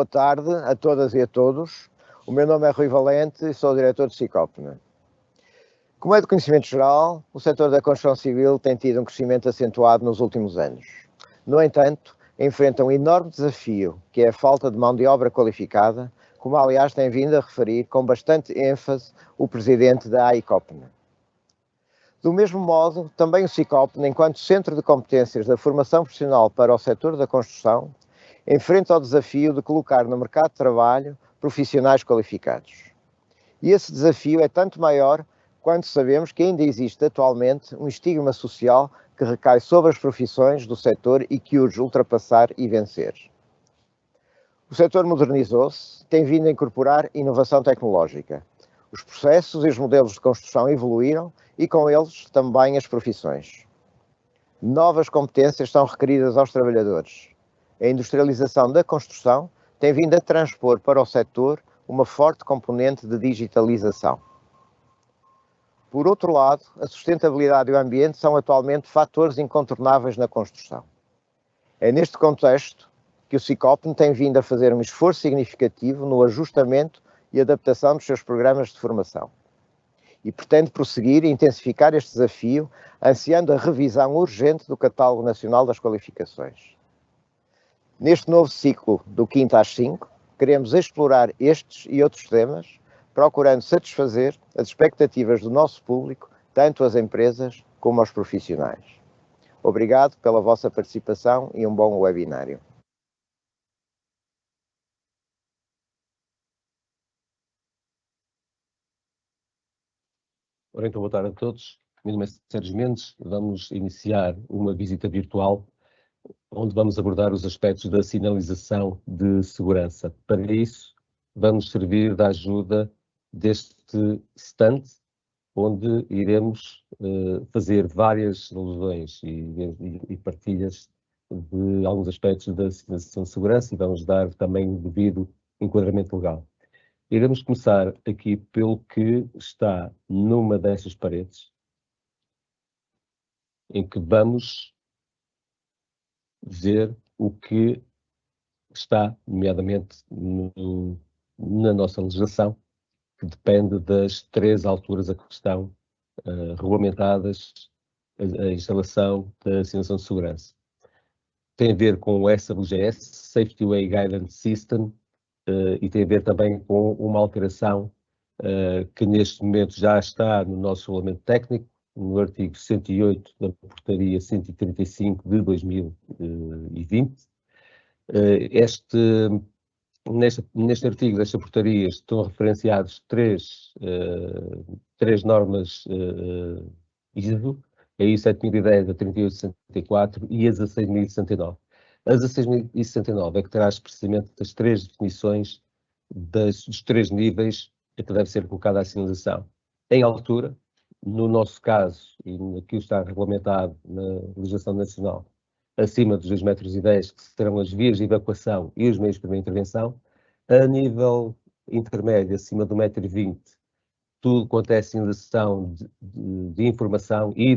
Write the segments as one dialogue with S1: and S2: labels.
S1: boa tarde a todas e a todos. O meu nome é Rui Valente e sou o diretor de Sicopna. Como é de conhecimento geral, o setor da construção civil tem tido um crescimento acentuado nos últimos anos. No entanto, enfrenta um enorme desafio, que é a falta de mão de obra qualificada, como aliás tem vindo a referir com bastante ênfase o presidente da AICOPNA. Do mesmo modo, também o Sicopna, enquanto centro de competências da formação profissional para o setor da construção, enfrenta o desafio de colocar no mercado de trabalho profissionais qualificados. E esse desafio é tanto maior quando sabemos que ainda existe atualmente um estigma social que recai sobre as profissões do setor e que urge ultrapassar e vencer. O setor modernizou-se, tem vindo a incorporar inovação tecnológica. Os processos e os modelos de construção evoluíram e com eles também as profissões. Novas competências são requeridas aos trabalhadores. A industrialização da construção tem vindo a transpor para o setor uma forte componente de digitalização. Por outro lado, a sustentabilidade e o ambiente são atualmente fatores incontornáveis na construção. É neste contexto que o Sicopna tem vindo a fazer um esforço significativo no ajustamento e adaptação dos seus programas de formação. E pretende prosseguir e intensificar este desafio, ansiando a revisão urgente do Catálogo Nacional das Qualificações. Neste novo ciclo do 5º às 5, queremos explorar estes e outros temas, procurando satisfazer as expectativas do nosso público, tanto as empresas como os profissionais. Obrigado pela vossa participação e um bom webinário.
S2: Ora, então, boa tarde a todos. Meu nome é Sérgio Mendes. Vamos iniciar uma visita virtual onde vamos abordar os aspectos da sinalização de segurança. Para isso, vamos servir da ajuda deste stand, onde iremos fazer várias alusões e partilhas de alguns aspectos da sinalização de segurança e vamos dar também o devido enquadramento legal. Iremos começar aqui pelo que está numa dessas paredes, em que vamos ver o que está, nomeadamente, na nossa legislação, que depende das 3 alturas a que estão regulamentadas a instalação da sinalização de segurança. Tem a ver com o SWGS, Safety Way Guidance System, e tem a ver também com uma alteração que neste momento já está no nosso regulamento técnico, no artigo 108 da portaria 135 de 2020. Neste artigo desta portaria estão referenciados três normas ISO, a ISO 7010, a 3864 e a 16069. A 16069 é que traz precisamente as 3 definições dos 3 níveis a que deve ser colocada a sinalização. Em altura, no nosso caso, e aqui está regulamentado na legislação nacional, acima dos 2,10 metros, que serão as vias de evacuação e os meios de primeira intervenção. A nível intermédio, acima do 1,20 m, tudo quanto é sinalização de informação e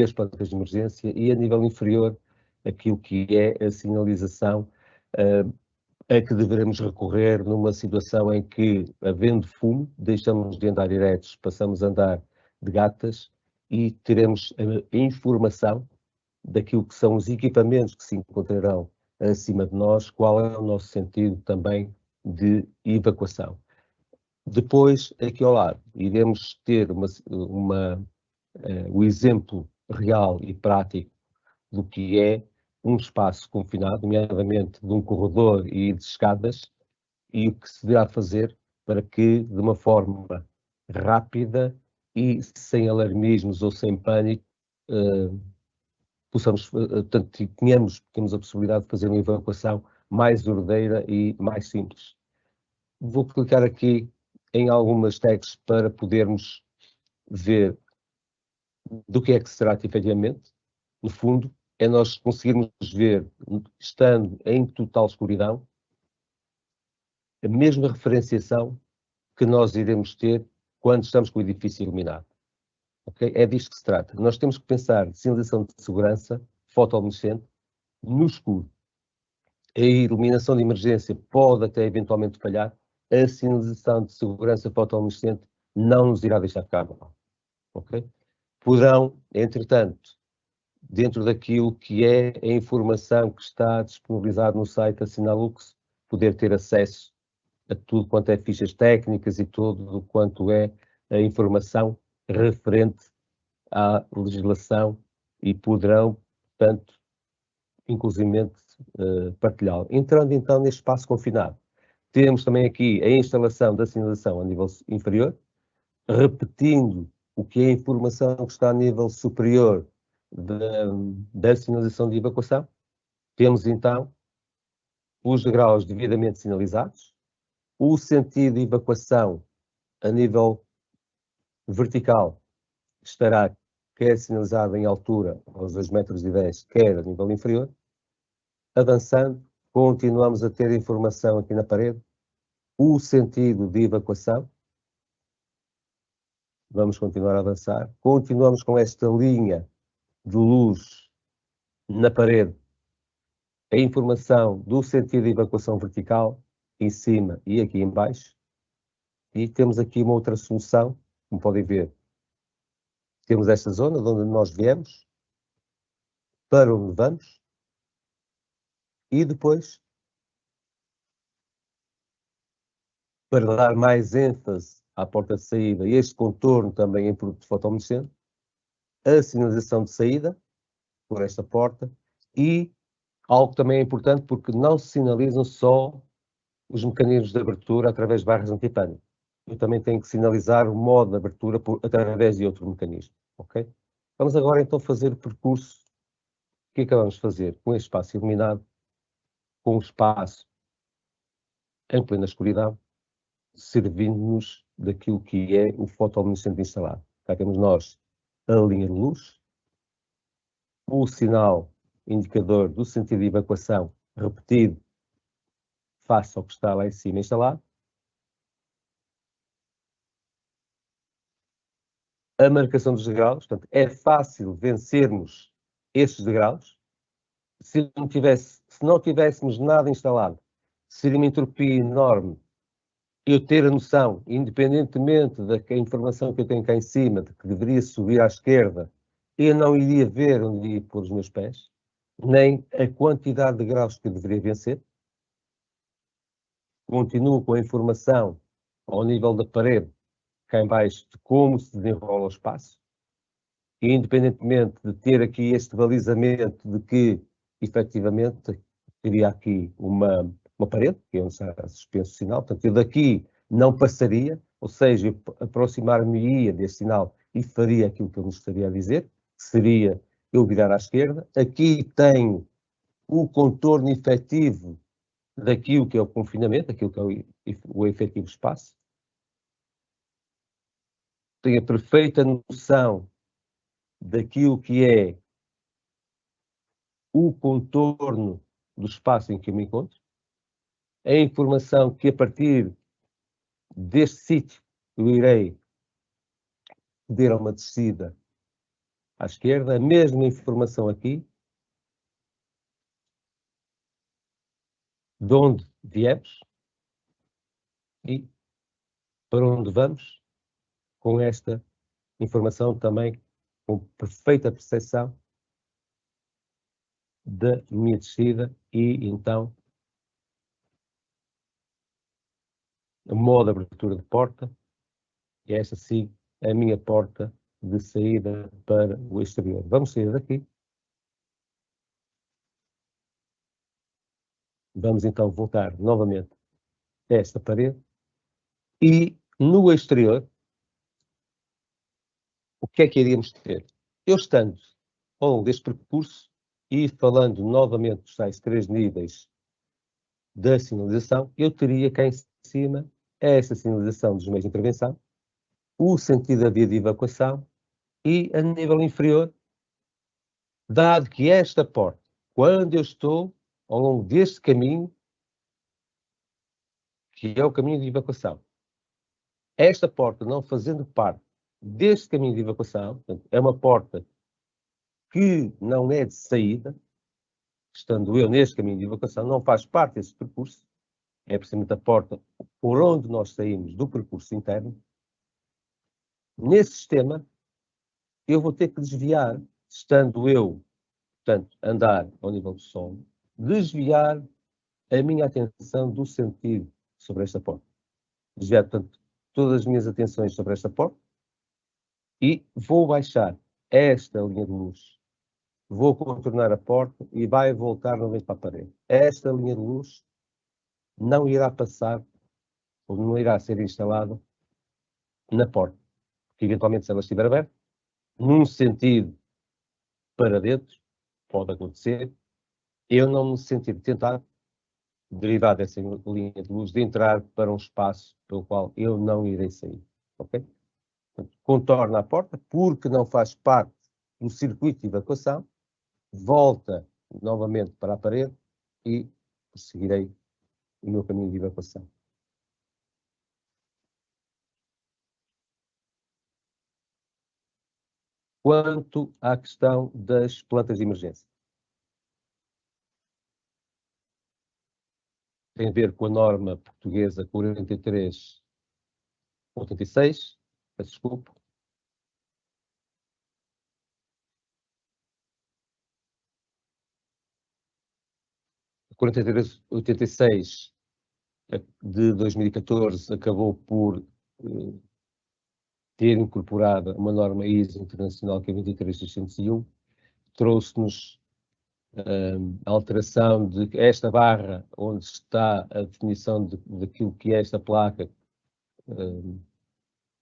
S2: as placas de emergência, e a nível inferior, aquilo que é a sinalização a que devemos recorrer numa situação em que, havendo fumo, deixamos de andar diretos, passamos a andar de gatas e teremos a informação daquilo que são os equipamentos que se encontrarão acima de nós, qual é o nosso sentido também de evacuação. Depois, aqui ao lado, iremos ter o exemplo real e prático do que é um espaço confinado, nomeadamente de um corredor e de escadas, e o que se deverá fazer para que, de uma forma rápida e sem alarmismos ou sem pânico, tenhamos a possibilidade de fazer uma evacuação mais ordeira e mais simples. Vou clicar aqui em algumas tags para podermos ver do que é que se trata efetivamente. No fundo, é nós conseguirmos ver, estando em total escuridão, a mesma referenciação que nós iremos ter quando estamos com o edifício iluminado. Okay? É disto que se trata. Nós temos que pensar em sinalização de segurança fotoluminescente no escuro. a iluminação de emergência pode até eventualmente falhar, a sinalização de segurança fotoluminescente não nos irá deixar ficar mal. Ok? Poderão, entretanto, dentro daquilo que é a informação que está disponibilizada no site da Sinalux, poder ter acesso a tudo quanto é fichas técnicas e tudo quanto é a informação referente à legislação e poderão, portanto, inclusivamente partilhá-lo. Entrando então neste espaço confinado, temos também aqui a instalação da sinalização a nível inferior, repetindo o que é a informação que está a nível superior da sinalização de evacuação. Temos então os degraus devidamente sinalizados, o sentido de evacuação a nível vertical estará quer sinalizado em altura aos 2,10 metros, quer a nível inferior. Avançando, continuamos a ter informação aqui na parede, o sentido de evacuação. Vamos continuar a avançar. Continuamos com esta linha de luz na parede, a informação do sentido de evacuação vertical, em cima e aqui em baixo. E temos aqui uma outra solução, como podem ver. Temos esta zona de onde nós viemos, para onde vamos, e depois, para dar mais ênfase à porta de saída e este contorno também em produto fotoluminescente, a sinalização de saída por esta porta e algo que também é importante porque não se sinalizam só os mecanismos de abertura através de barras antipânico. Eu também tenho que sinalizar o modo de abertura através de outro mecanismo, ok? Vamos agora então fazer o percurso que acabamos de fazer com este espaço iluminado, com o espaço em plena escuridão, servindo-nos daquilo que é o fotoluminescente instalado. Cá temos nós a linha de luz, o sinal indicador do sentido de evacuação repetido face ao que está lá em cima instalado, a marcação dos degraus, portanto, é fácil vencermos estes degraus. Se não tivéssemos nada instalado, seria uma entropia enorme eu ter a noção, independentemente da informação que eu tenho cá em cima, de que deveria subir à esquerda, eu não iria ver onde ia pôr os meus pés, nem a quantidade de graus que eu deveria vencer. Continuo com a informação ao nível da parede, cá em baixo, de como se desenrola o espaço, e independentemente de ter aqui este balizamento de que, efetivamente, teria aqui uma parede, que é onde está suspenso o sinal, portanto, eu daqui não passaria, ou seja, aproximar-me-ia desse sinal e faria aquilo que eu gostaria de dizer, que seria eu virar à esquerda. Aqui tenho o contorno efetivo daquilo que é o confinamento, daquilo que é o efetivo espaço. Tenho a perfeita noção daquilo que é o contorno do espaço em que eu me encontro, a informação que a partir deste sítio eu irei pedir a uma descida à esquerda, a mesma informação aqui, de onde viemos e para onde vamos, com esta informação também com perfeita percepção da minha descida e então o modo de abertura de porta, e esta sim é a minha porta de saída para o exterior. Vamos sair daqui. Vamos então voltar novamente a esta parede e no exterior, o que é que iríamos ter? Eu estando ao longo deste percurso e falando novamente dos tais 3 níveis da sinalização, eu teria cá em cima esta sinalização dos meios de intervenção, o sentido da via de evacuação e a nível inferior, dado que esta porta, quando eu estou ao longo deste caminho, que é o caminho de evacuação, esta porta não fazendo parte deste caminho de evacuação, portanto, é uma porta que não é de saída, estando eu neste caminho de evacuação, não faz parte desse percurso, é precisamente a porta por onde nós saímos do percurso interno. Nesse sistema, eu vou ter que desviar, estando eu, portanto, andar ao nível do solo, desviar a minha atenção do sentido sobre esta porta. Desviar, portanto, todas as minhas atenções sobre esta porta e vou baixar esta linha de luz. Vou contornar a porta e vai voltar novamente para a parede. Esta linha de luz não irá passar, ou não irá ser instalada na porta. Porque, eventualmente, se ela estiver aberta, num sentido para dentro, pode acontecer, eu não me sentir tentado, derivado dessa linha de luz, de entrar para um espaço pelo qual eu não irei sair. Ok? Portanto, contorna a porta, porque não faz parte do circuito de evacuação, volta novamente para a parede e seguirei o meu caminho de evacuação. Quanto à questão das plantas de emergência, tem a ver com a norma portuguesa 43/86, peço desculpa. A 43/86 de 2014 acabou por ter incorporado uma norma ISO internacional que é 23601, trouxe-nos a alteração de esta barra, onde está a definição daquilo que é esta placa,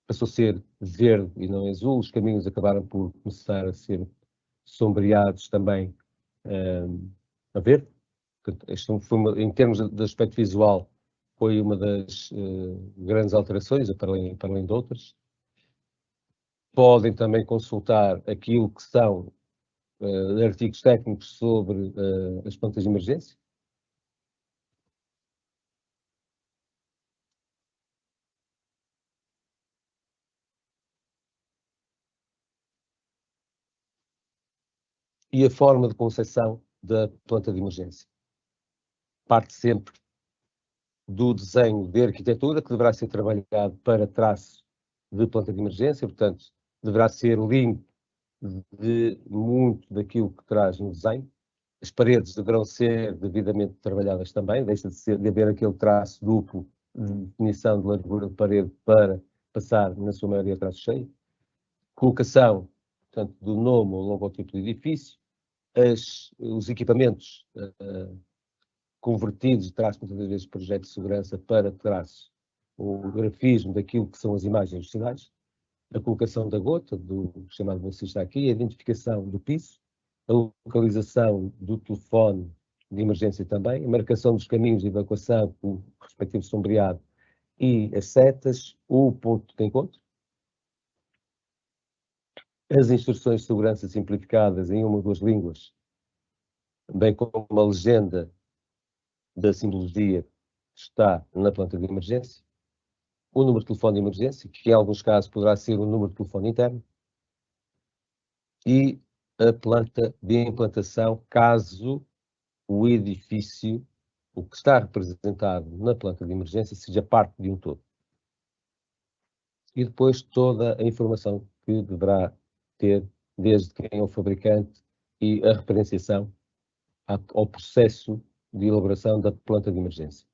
S2: passou a ser verde e não azul. Os caminhos acabaram por começar a ser sombreados também a verde. Isto foi em termos de aspecto visual, foi uma das grandes alterações, para além de outras. Podem também consultar aquilo que são artigos técnicos sobre as plantas de emergência. E a forma de concepção da planta de emergência. Parte sempre do desenho de arquitetura, que deverá ser trabalhado para traço de planta de emergência, portanto, deverá ser limpo de muito daquilo que traz no desenho. As paredes deverão ser devidamente trabalhadas também, deixa de haver aquele traço duplo de definição de largura de parede para passar, na sua maioria, traço cheio. Colocação, portanto, do nome ou logotipo do edifício, os equipamentos convertidos, traz muitas vezes projetos de segurança para traço, o grafismo daquilo que são as imagens dos sinais, a colocação da gota, do chamado bolsista aqui, a identificação do piso, a localização do telefone de emergência também, a marcação dos caminhos de evacuação, o respectivo sombreado e as setas, o ponto de encontro, as instruções de segurança simplificadas em uma ou duas línguas, bem como uma legenda da simbologia que está na planta de emergência, o número de telefone de emergência, que em alguns casos poderá ser um número de telefone interno, e a planta de implantação, caso o edifício, o que está representado na planta de emergência, seja parte de um todo. E depois toda a informação que deverá ter, desde quem é o fabricante e a referenciação ao processo de elaboração da planta de emergência.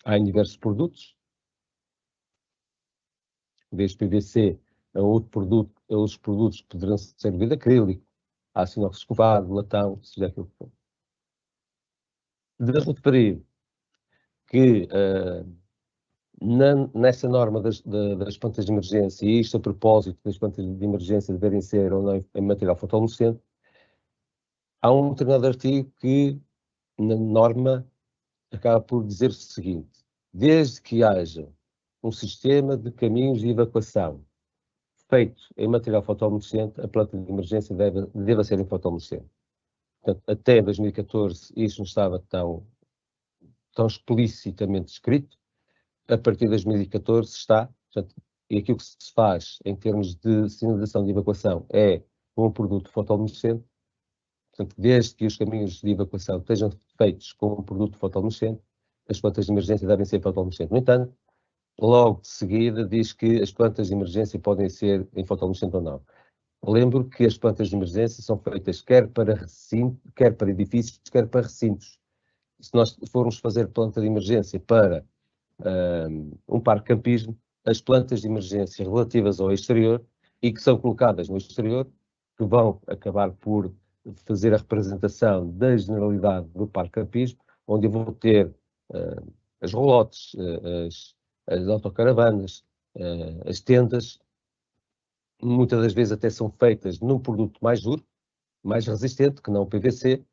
S2: Há em diversos produtos, desde PVC a outros produtos que poderão ser de acrílico, aço inox escovado, latão, seja aquilo que for. Devo referir que nessa norma das plantas de emergência, e isto a propósito das plantas de emergência deverem ser ou não em material fotoluminescente, há um determinado artigo que, na norma, acaba por dizer o seguinte: desde que haja um sistema de caminhos de evacuação feito em material fotoluminescente, a planta de emergência deve ser em fotoluminescente. Portanto, até 2014 isto não estava tão explicitamente escrito. A partir de 2014 está, portanto, e aquilo que se faz em termos de sinalização de evacuação é um produto fotoluminescente, Portanto, desde que os caminhos de evacuação estejam feitos com um produto fotoluminescente, as plantas de emergência devem ser fotoluminescentes. No entanto, logo de seguida diz que as plantas de emergência podem ser em fotoluminescente ou não. Lembro que as plantas de emergência são feitas quer para recinto, quer para edifícios, quer para recintos. Se nós formos fazer planta de emergência para um parque de campismo, as plantas de emergência relativas ao exterior e que são colocadas no exterior, que vão acabar por fazer a representação da generalidade do parque de campismo, onde eu vou ter as roulotes, as autocaravanas, as tendas, muitas das vezes até são feitas num produto mais duro, mais resistente, que não o PVC.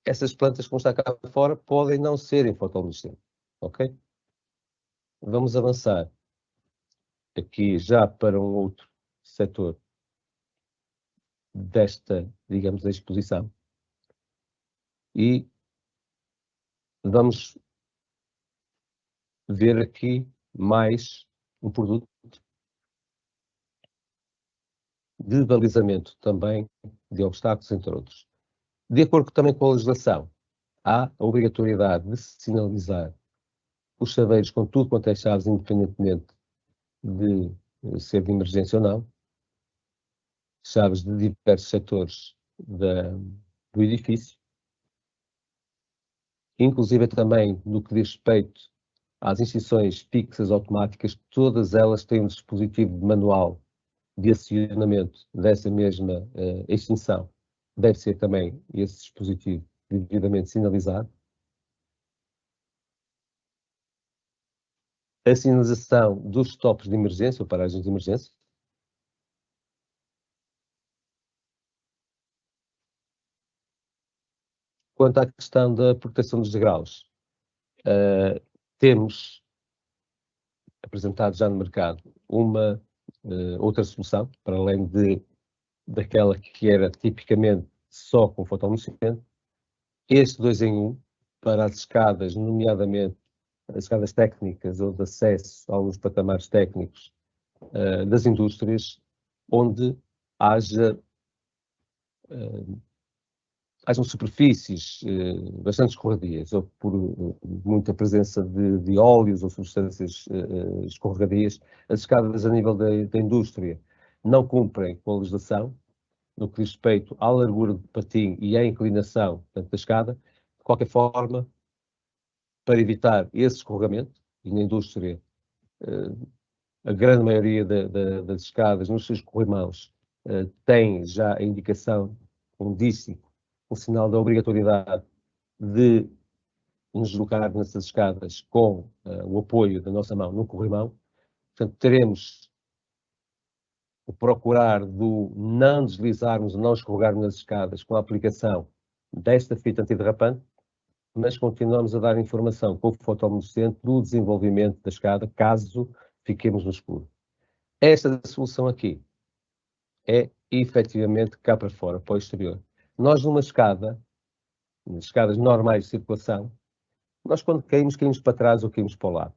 S2: Essas plantas, como está cá fora, podem não serem fotoluminescentes, ok? Vamos avançar aqui já para um outro setor desta, digamos, da exposição. E vamos ver aqui mais um produto de balizamento também de obstáculos, entre outros. De acordo também com a legislação, há a obrigatoriedade de sinalizar os chaveiros com tudo quanto é chaves, independentemente de ser de emergência ou não, chaves de diversos setores do edifício, inclusive também no que diz respeito às extinções fixas automáticas, todas elas têm um dispositivo manual de acionamento dessa mesma extinção. Deve ser também esse dispositivo devidamente sinalizado. A sinalização dos stops de emergência ou paragens de emergência. Quanto à questão da proteção dos degraus, temos apresentado já no mercado uma outra solução, para além daquela que era tipicamente só com fotoluminescente. Este 2 em 1, para as escadas, nomeadamente as escadas técnicas ou de acesso aos patamares técnicos das indústrias, onde hajam superfícies bastante escorregadias, ou por muita presença de óleos ou substâncias escorregadias. As escadas a nível da indústria não cumprem com a legislação, no que diz respeito à largura do patim e à inclinação, portanto, da escada. De qualquer forma, para evitar esse escorregamento, e na indústria a grande maioria das escadas, nos seus corrimãos, tem já a indicação, um dístico, um sinal da obrigatoriedade de nos deslocar nessas escadas com o apoio da nossa mão no corrimão. Portanto, teremos o procurar do não deslizarmos, não escorregarmos nas escadas com a aplicação desta fita antiderrapante, mas continuamos a dar informação com o fotoluminescente do desenvolvimento da escada, caso fiquemos no escuro. Esta solução aqui é efetivamente cá para fora, para o exterior. Nós numa escada, nas escadas normais de circulação, nós quando caímos para trás ou caímos para o lado.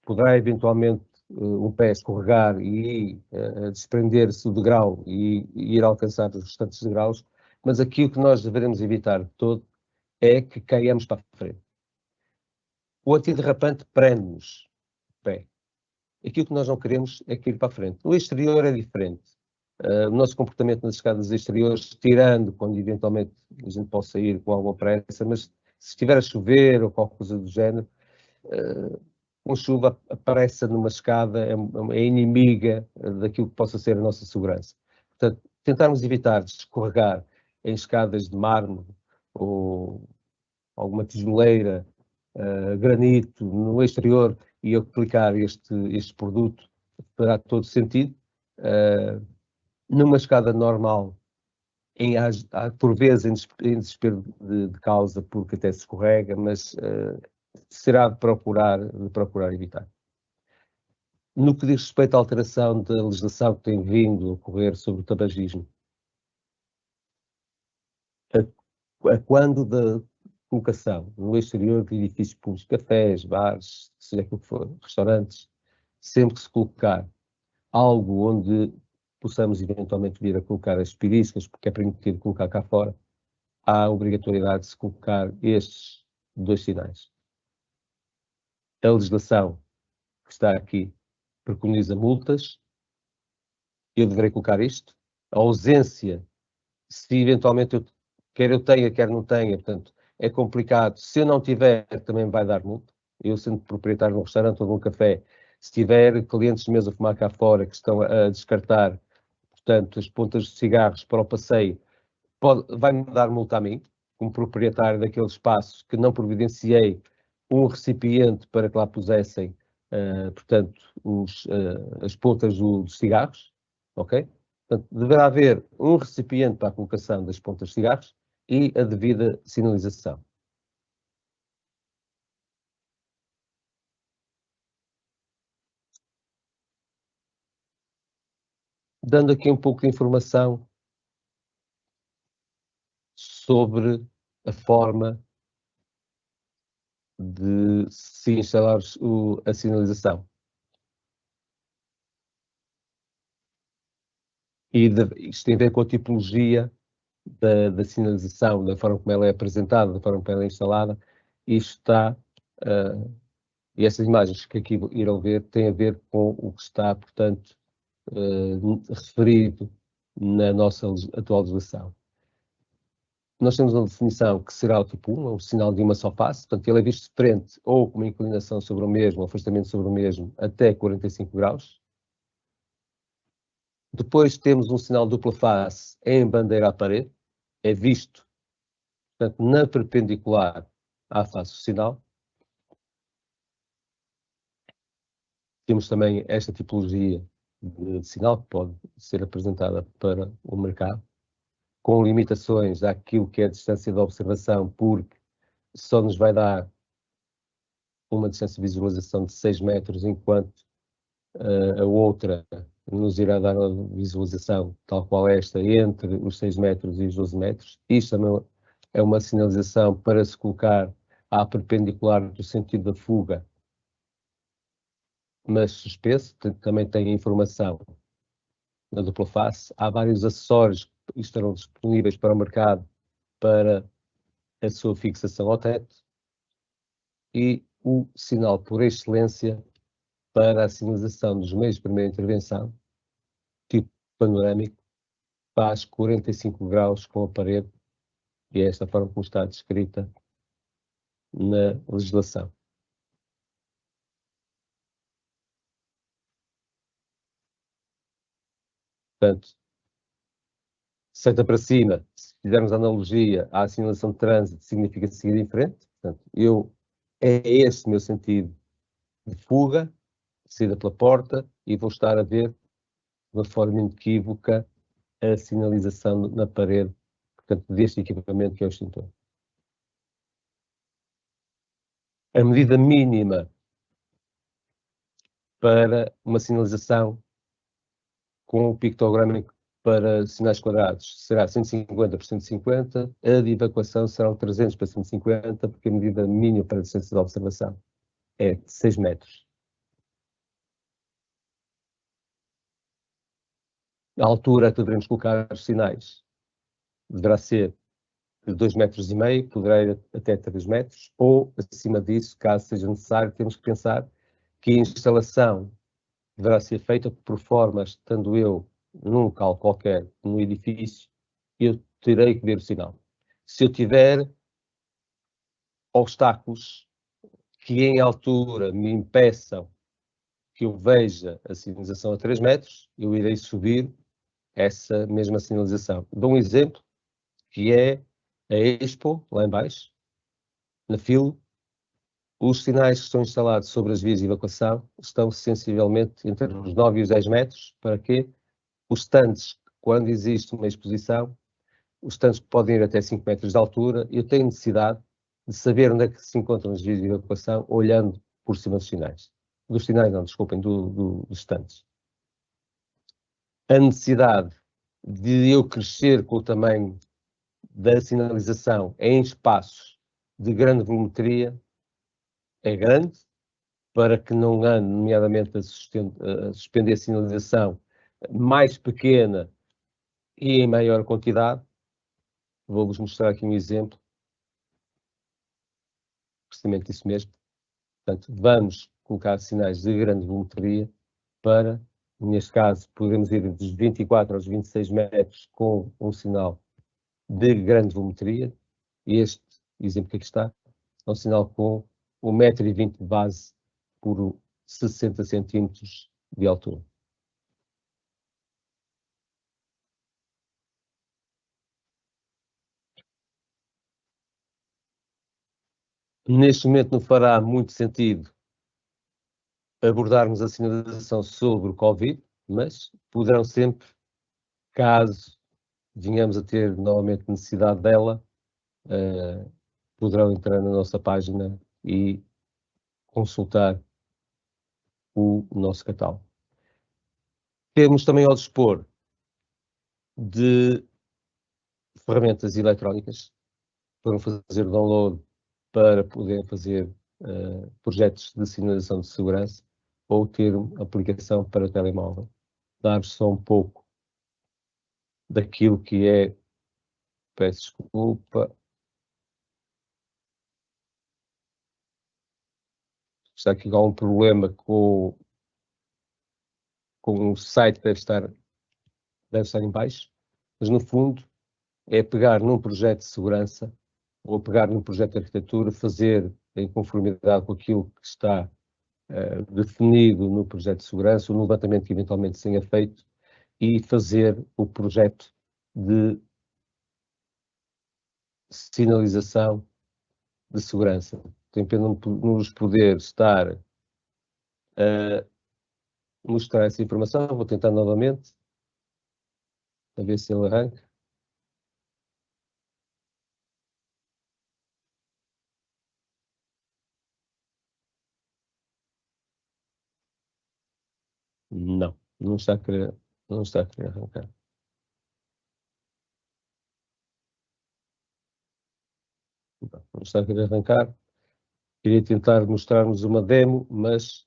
S2: Poderá eventualmente um pé escorregar e desprender-se do degrau e ir alcançar os restantes degraus, mas aqui o que nós devemos evitar de todo é que caiamos para a frente. O antiderrapante prende-nos o pé. Aquilo que nós não queremos é cair para a frente. No exterior é diferente. O nosso comportamento nas escadas exteriores, tirando quando eventualmente a gente possa ir com alguma pressa, mas se estiver a chover ou qualquer coisa do género, com chuva aparece numa escada, é inimiga daquilo que possa ser a nossa segurança. Portanto, tentarmos evitar de escorregar em escadas de mármore ou alguma tijoleira, granito no exterior e aplicar este produto fará todo sentido. Numa escada normal, por vezes em desespero de causa, porque até se escorrega, mas será de procurar evitar. No que diz respeito à alteração da legislação que tem vindo a ocorrer sobre o tabagismo, a quando da colocação no exterior de edifícios públicos, cafés, bares, seja aquilo que for, restaurantes, sempre que se colocar algo onde possamos eventualmente vir a colocar as piriscas, porque é permitido colocar cá fora, há a obrigatoriedade de se colocar estes 2 sinais. A legislação que está aqui preconiza multas. Eu deverei colocar isto. A ausência, se eventualmente quer eu tenha, quer não tenha, portanto, é complicado. Se eu não tiver, também vai dar multa. Eu, sendo proprietário de um restaurante ou de um café, se tiver clientes de mesa a fumar cá fora que estão a descartar, portanto, as pontas de cigarros para o passeio, vai-me dar multa a mim, como proprietário daquele espaço que não providenciei um recipiente para que lá pusessem, portanto, as pontas dos cigarros, ok? Portanto, deverá haver um recipiente para a colocação das pontas de cigarros e a devida sinalização. Dando aqui um pouco de informação sobre a forma de se instalar a sinalização. E isto tem a ver com a tipologia da sinalização, da forma como ela é apresentada, da forma como ela é instalada. Isto está, e essas imagens que aqui irão ver têm a ver com o que está, portanto, referido na nossa atual legislação. Nós temos uma definição que será o tipo 1, é um sinal de uma só face, portanto ele é visto de frente ou com uma inclinação sobre o mesmo, um afastamento sobre o mesmo, até 45 graus. Depois temos um sinal dupla face em bandeira à parede, é visto, portanto, na perpendicular à face do sinal. Temos também esta tipologia de sinal que pode ser apresentada para o mercado, com limitações àquilo que é a distância de observação, porque só nos vai dar uma distância de visualização de 6 metros, enquanto a outra nos irá dar uma visualização, tal qual esta, entre os 6 metros e os 12 metros. Isto também é uma sinalização para se colocar à perpendicular do sentido da fuga, mas suspenso. Também tem informação na dupla face. Há vários acessórios que estarão disponíveis para o mercado para a sua fixação ao teto. E o sinal por excelência para a sinalização dos meios de primeira intervenção, tipo panorâmico, faz 45 graus com a parede, e é esta forma como está descrita na legislação. Portanto, senta para cima, se fizermos a analogia à sinalização de trânsito, significa seguir em frente. Portanto, é este o meu sentido de fuga, saída pela porta, e vou estar a ver de uma forma inequívoca a sinalização na parede, portanto, deste equipamento que é o extintor. A medida mínima para uma sinalização com o pictográmico para sinais quadrados será 150 por 150, a de evacuação serão 300 por 150, porque a medida mínima para a distância de observação é de 6 metros. A altura que devemos colocar os sinais deverá ser de 2,5 metros, poderá ir até 3 metros, ou acima disso, caso seja necessário, temos que pensar que a instalação deverá ser feita por forma, estando eu num local qualquer, no edifício, eu terei que ver o sinal. Se eu tiver obstáculos que em altura me impeçam que eu veja a sinalização a 3 metros, eu irei subir essa mesma sinalização. Dou um exemplo, que é a Expo, lá em baixo, na fila. Os sinais que estão instalados sobre as vias de evacuação estão sensivelmente entre os 9 e os 10 metros. Para quê? Os stands, quando existe uma exposição, os stands podem ir até 5 metros de altura. Eu tenho necessidade de saber onde é que se encontram as vias de evacuação, olhando por cima dos sinais. Dos sinais, não, desculpem, dos stands. A necessidade de eu crescer com o tamanho da sinalização em espaços de grande volumetria é grande, para que não ande, nomeadamente, a suspender a sinalização mais pequena e em maior quantidade, Vou-vos mostrar aqui um exemplo, precisamente isso mesmo. Portanto, vamos colocar sinais de grande volumetria para, neste caso, podemos ir dos 24 aos 26 metros com um sinal de grande volumetria. E este exemplo que aqui está é um sinal com 1,20 m de base por 60 cm de altura. Neste momento não fará muito sentido abordarmos a sinalização sobre o Covid, mas poderão sempre, caso venhamos a ter novamente necessidade dela, poderão entrar na nossa página e consultar o nosso catálogo. Temos também ao dispor de ferramentas eletrónicas para fazer download, para poder fazer projetos de sinalização de segurança ou ter uma aplicação para o telemóvel. Dar-vos só um pouco daquilo que é, peço desculpa, está aqui algum problema com o site, deve estar em baixo, mas no fundo é pegar num projeto de segurança ou pegar num projeto de arquitetura, fazer em conformidade com aquilo que está definido no projeto de segurança, o levantamento que eventualmente se tenha feito e fazer o projeto de sinalização de segurança. Tem pena nos poder estar a mostrar essa informação. Vou tentar novamente, a ver se ele arranca. Não, não está a querer arrancar. Não está a querer arrancar. Queria tentar mostrar-nos uma demo, mas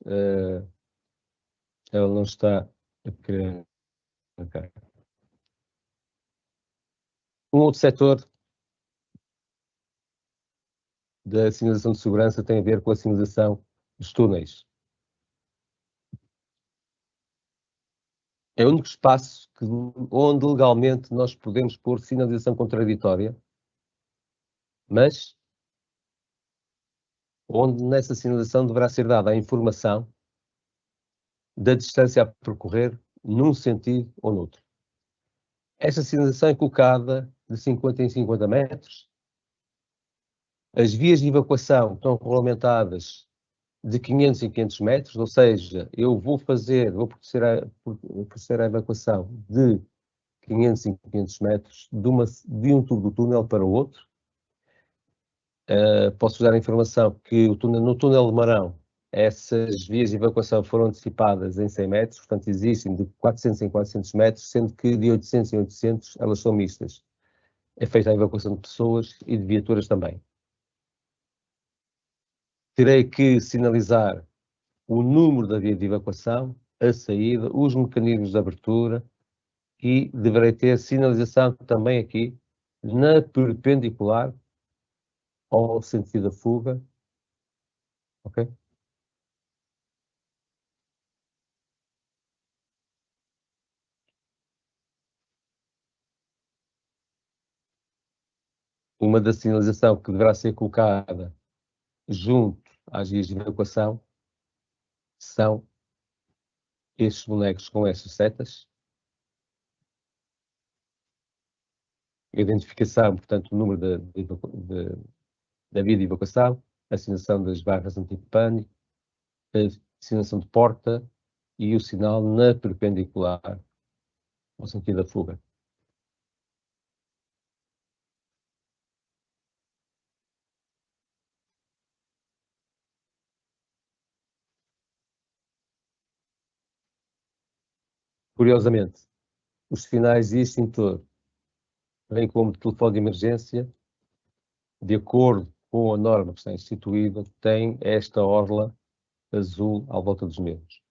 S2: ela não está a querer arrancar. Um outro setor da sinalização de segurança tem a ver com a sinalização dos túneis. É o único espaço onde legalmente nós podemos pôr sinalização contraditória, mas onde nessa sinalização deverá ser dada a informação da distância a percorrer num sentido ou noutro. Esta sinalização é colocada de 50 em 50 metros. As vias de evacuação estão regulamentadas de 500 em 500 metros, ou seja, eu vou proceder à evacuação de 500 em 500 metros de um tubo do túnel para o outro. Posso dar a informação que no túnel de Marão, essas vias de evacuação foram antecipadas em 100 metros, portanto existem de 400 em 400 metros, sendo que de 800 em 800 elas são mistas. É feita a evacuação de pessoas e de viaturas também. Terei que sinalizar o número da via de evacuação, a saída, os mecanismos de abertura e deverei ter sinalização também aqui na perpendicular ao sentido da fuga, ok? Uma da sinalização que deverá ser colocada junto às vias de evacuação são estes bonecos com essas setas. Identificação, portanto, o número da via de evacuação, a sinalização das barras anti-pânico, a sinalização de porta e o sinal na perpendicular ao sentido da fuga. Curiosamente, os sinais de extintor, bem como de telefone de emergência, de acordo com a norma que está instituída, têm esta orla azul à volta dos mesmos.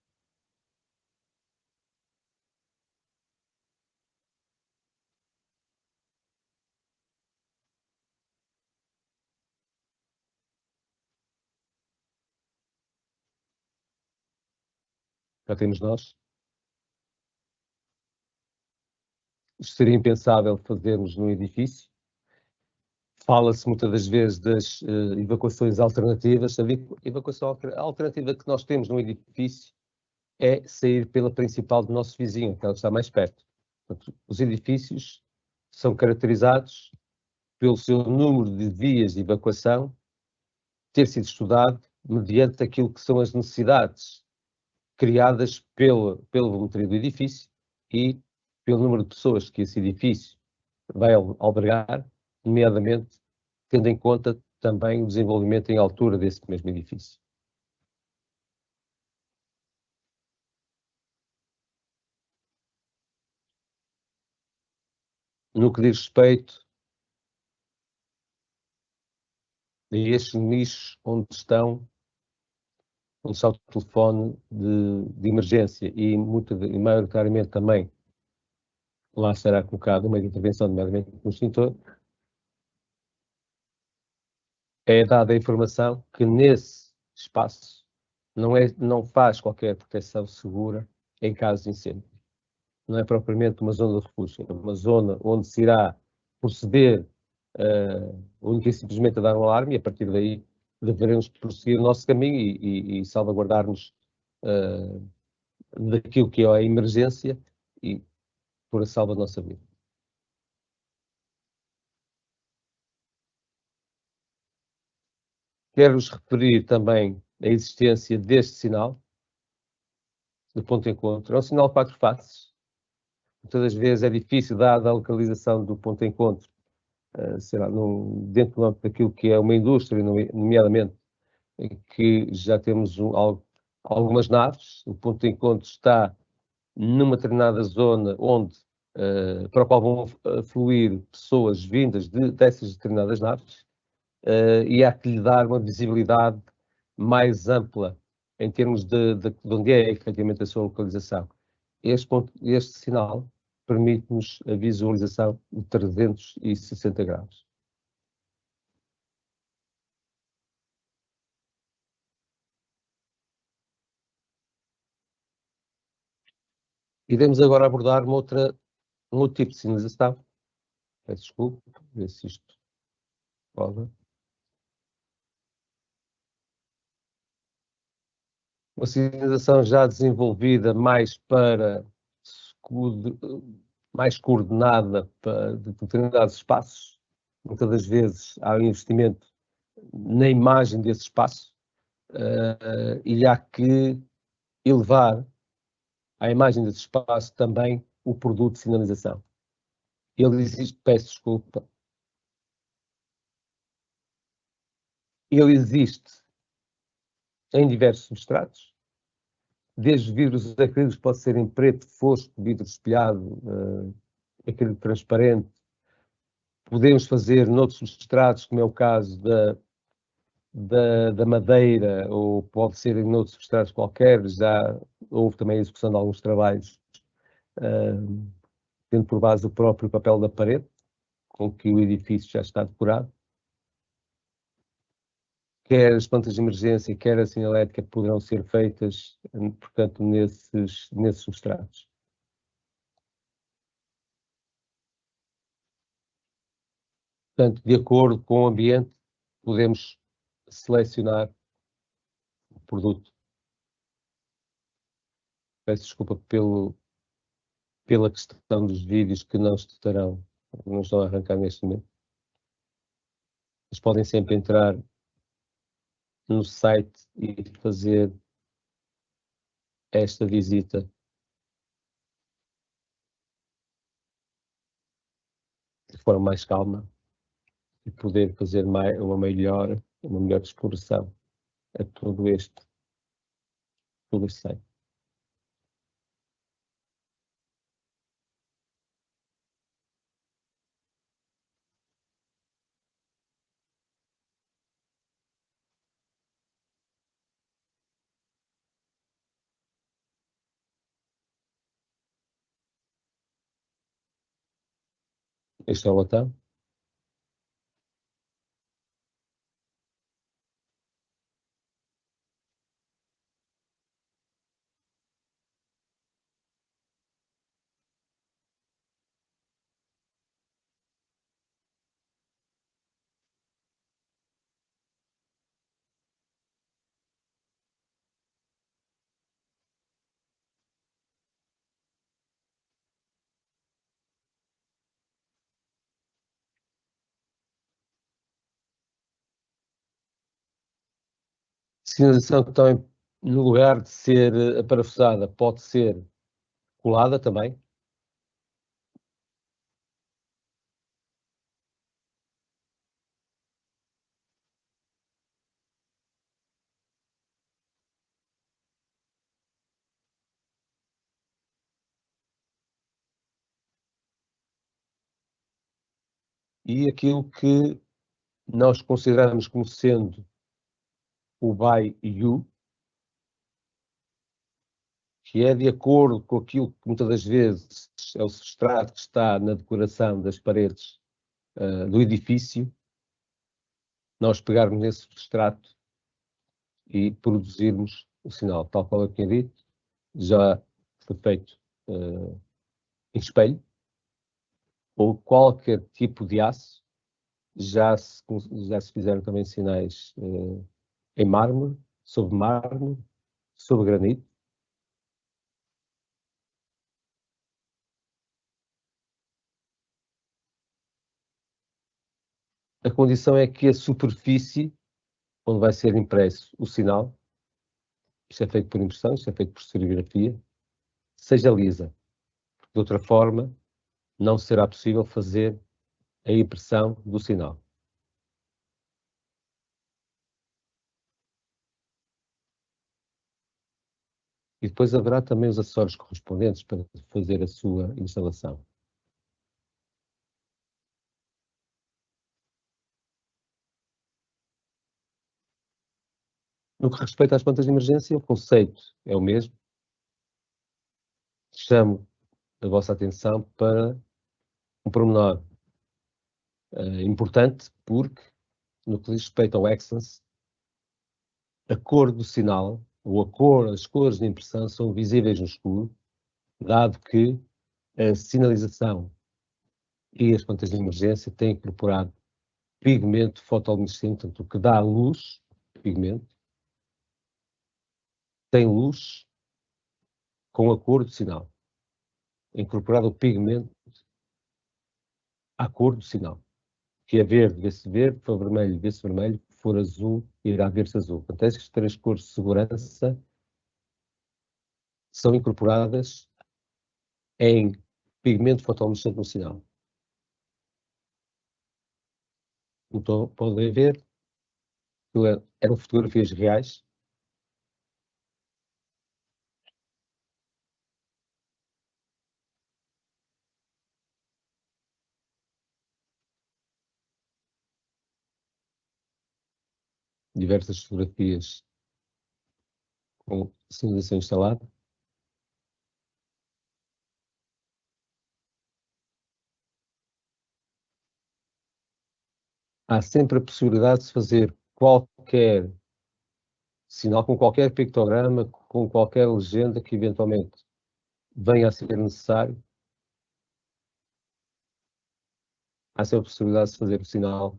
S2: já temos nós. Isto seria impensável fazermos num edifício. Fala-se muitas das vezes das evacuações alternativas. A evacuação alternativa que nós temos num edifício é sair pela principal do nosso vizinho, aquela que está mais perto. Portanto, os edifícios são caracterizados pelo seu número de vias de evacuação ter sido estudado mediante aquilo que são as necessidades criadas pela volumetria do edifício e pelo número de pessoas que esse edifício vai albergar, nomeadamente tendo em conta também o desenvolvimento em altura desse mesmo edifício. No que diz respeito a estes nichos onde está o telefone de emergência e maioritariamente também lá será colocado uma intervenção, nomeadamente no extintor, é dada a informação que nesse espaço não faz qualquer proteção segura em caso de incêndio. Não é propriamente uma zona de refúgio, é uma zona onde se irá proceder única e simplesmente a dar um alarme e a partir daí deveremos prosseguir o nosso caminho e salvaguardar-nos daquilo que é a emergência e por a salva da nossa vida. Quero-vos referir também a existência deste sinal, do ponto de encontro. É um sinal de 4 faces. Muitas das vezes é difícil, dada a localização do ponto de encontro, dentro do âmbito daquilo que é uma indústria, nomeadamente, em que já temos algumas naves. O ponto de encontro está numa determinada zona para a qual vão fluir pessoas vindas dessas determinadas naves, e há que lhe dar uma visibilidade mais ampla em termos de onde é efetivamente a sua localização. Este sinal permite-nos a visualização de 360 graus. Iremos agora abordar um outro tipo de sinalização. Peço desculpa, ver se isto pode. Uma sinalização já desenvolvida mais coordenada para determinados espaços. Muitas das vezes há um investimento na imagem desse espaço e há que elevar à imagem desse espaço também o produto de sinalização. Ele existe, peço desculpa, ele existe em diversos substratos, desde vidros acrílicos, pode ser em preto, fosco, vidro espelhado, acrílico transparente. Podemos fazer noutros substratos, como é o caso da madeira, ou pode ser em outros substratos qualquer. Já houve também a execução de alguns trabalhos tendo por base o próprio papel da parede, com que o edifício já está decorado. Quer as plantas de emergência, quer a sinalética poderão ser feitas, portanto, nesses substratos. Portanto, de acordo com o ambiente, podemos selecionar o produto. Peço desculpa pela questão dos vídeos que não estão a arrancar neste momento. Mas podem sempre entrar no site e fazer esta visita de forma mais calma e poder fazer uma melhor exploração a todo este site. Este é o botão. Sinalização que também, no lugar de ser aparafusada, pode ser colada também. E aquilo que nós consideramos como sendo o by you, que é de acordo com aquilo que muitas das vezes é o substrato que está na decoração das paredes do edifício, nós pegarmos nesse substrato e produzirmos o sinal. Tal qual eu tinha dito, já foi feito em espelho, ou qualquer tipo de aço, já se fizeram também sinais em mármore, sobre granito. A condição é que a superfície onde vai ser impresso o sinal, isto é feito por impressão, isto é feito por serigrafia, seja lisa. De outra forma, não será possível fazer a impressão do sinal. E depois haverá também os acessórios correspondentes para fazer a sua instalação. No que respeita às plantas de emergência, o conceito é o mesmo. Chamo a vossa atenção para um pormenor importante, porque, no que diz respeito ao Exans, a cor do sinal, ou as cores de impressão são visíveis no escuro, dado que a sinalização e as plantas de emergência têm incorporado pigmento fotoluminescente, portanto, o que dá luz, pigmento, tem luz com a cor do sinal. Incorporado o pigmento à cor do sinal. Que é verde, vê-se verde, for vermelho, vê-se vermelho, for azul, irá ver-se azul. Portanto, estas três cores de segurança são incorporadas em pigmento fotoluminescente no sinal. Então, podem ver, eram fotografias reais. Diversas fotografias com sinalização instalada. Há sempre a possibilidade de se fazer qualquer sinal, com qualquer pictograma, com qualquer legenda que eventualmente venha a ser necessário. Há sempre a possibilidade de se fazer o sinal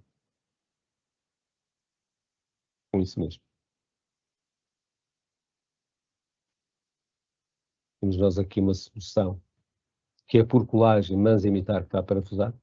S2: com isso mesmo. Temos nós aqui uma solução que é por colagem, mas imitar que está parafusado.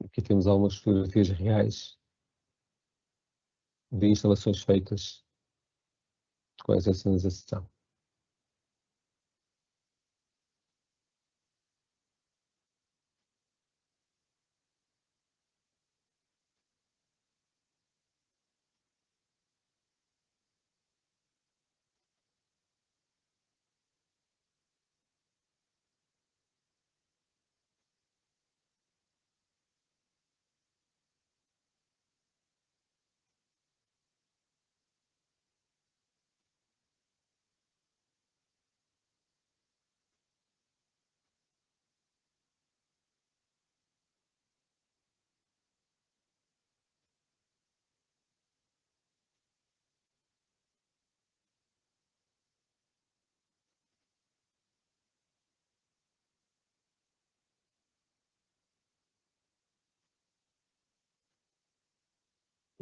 S2: Aqui temos algumas fotografias reais de instalações feitas com essa sinalização.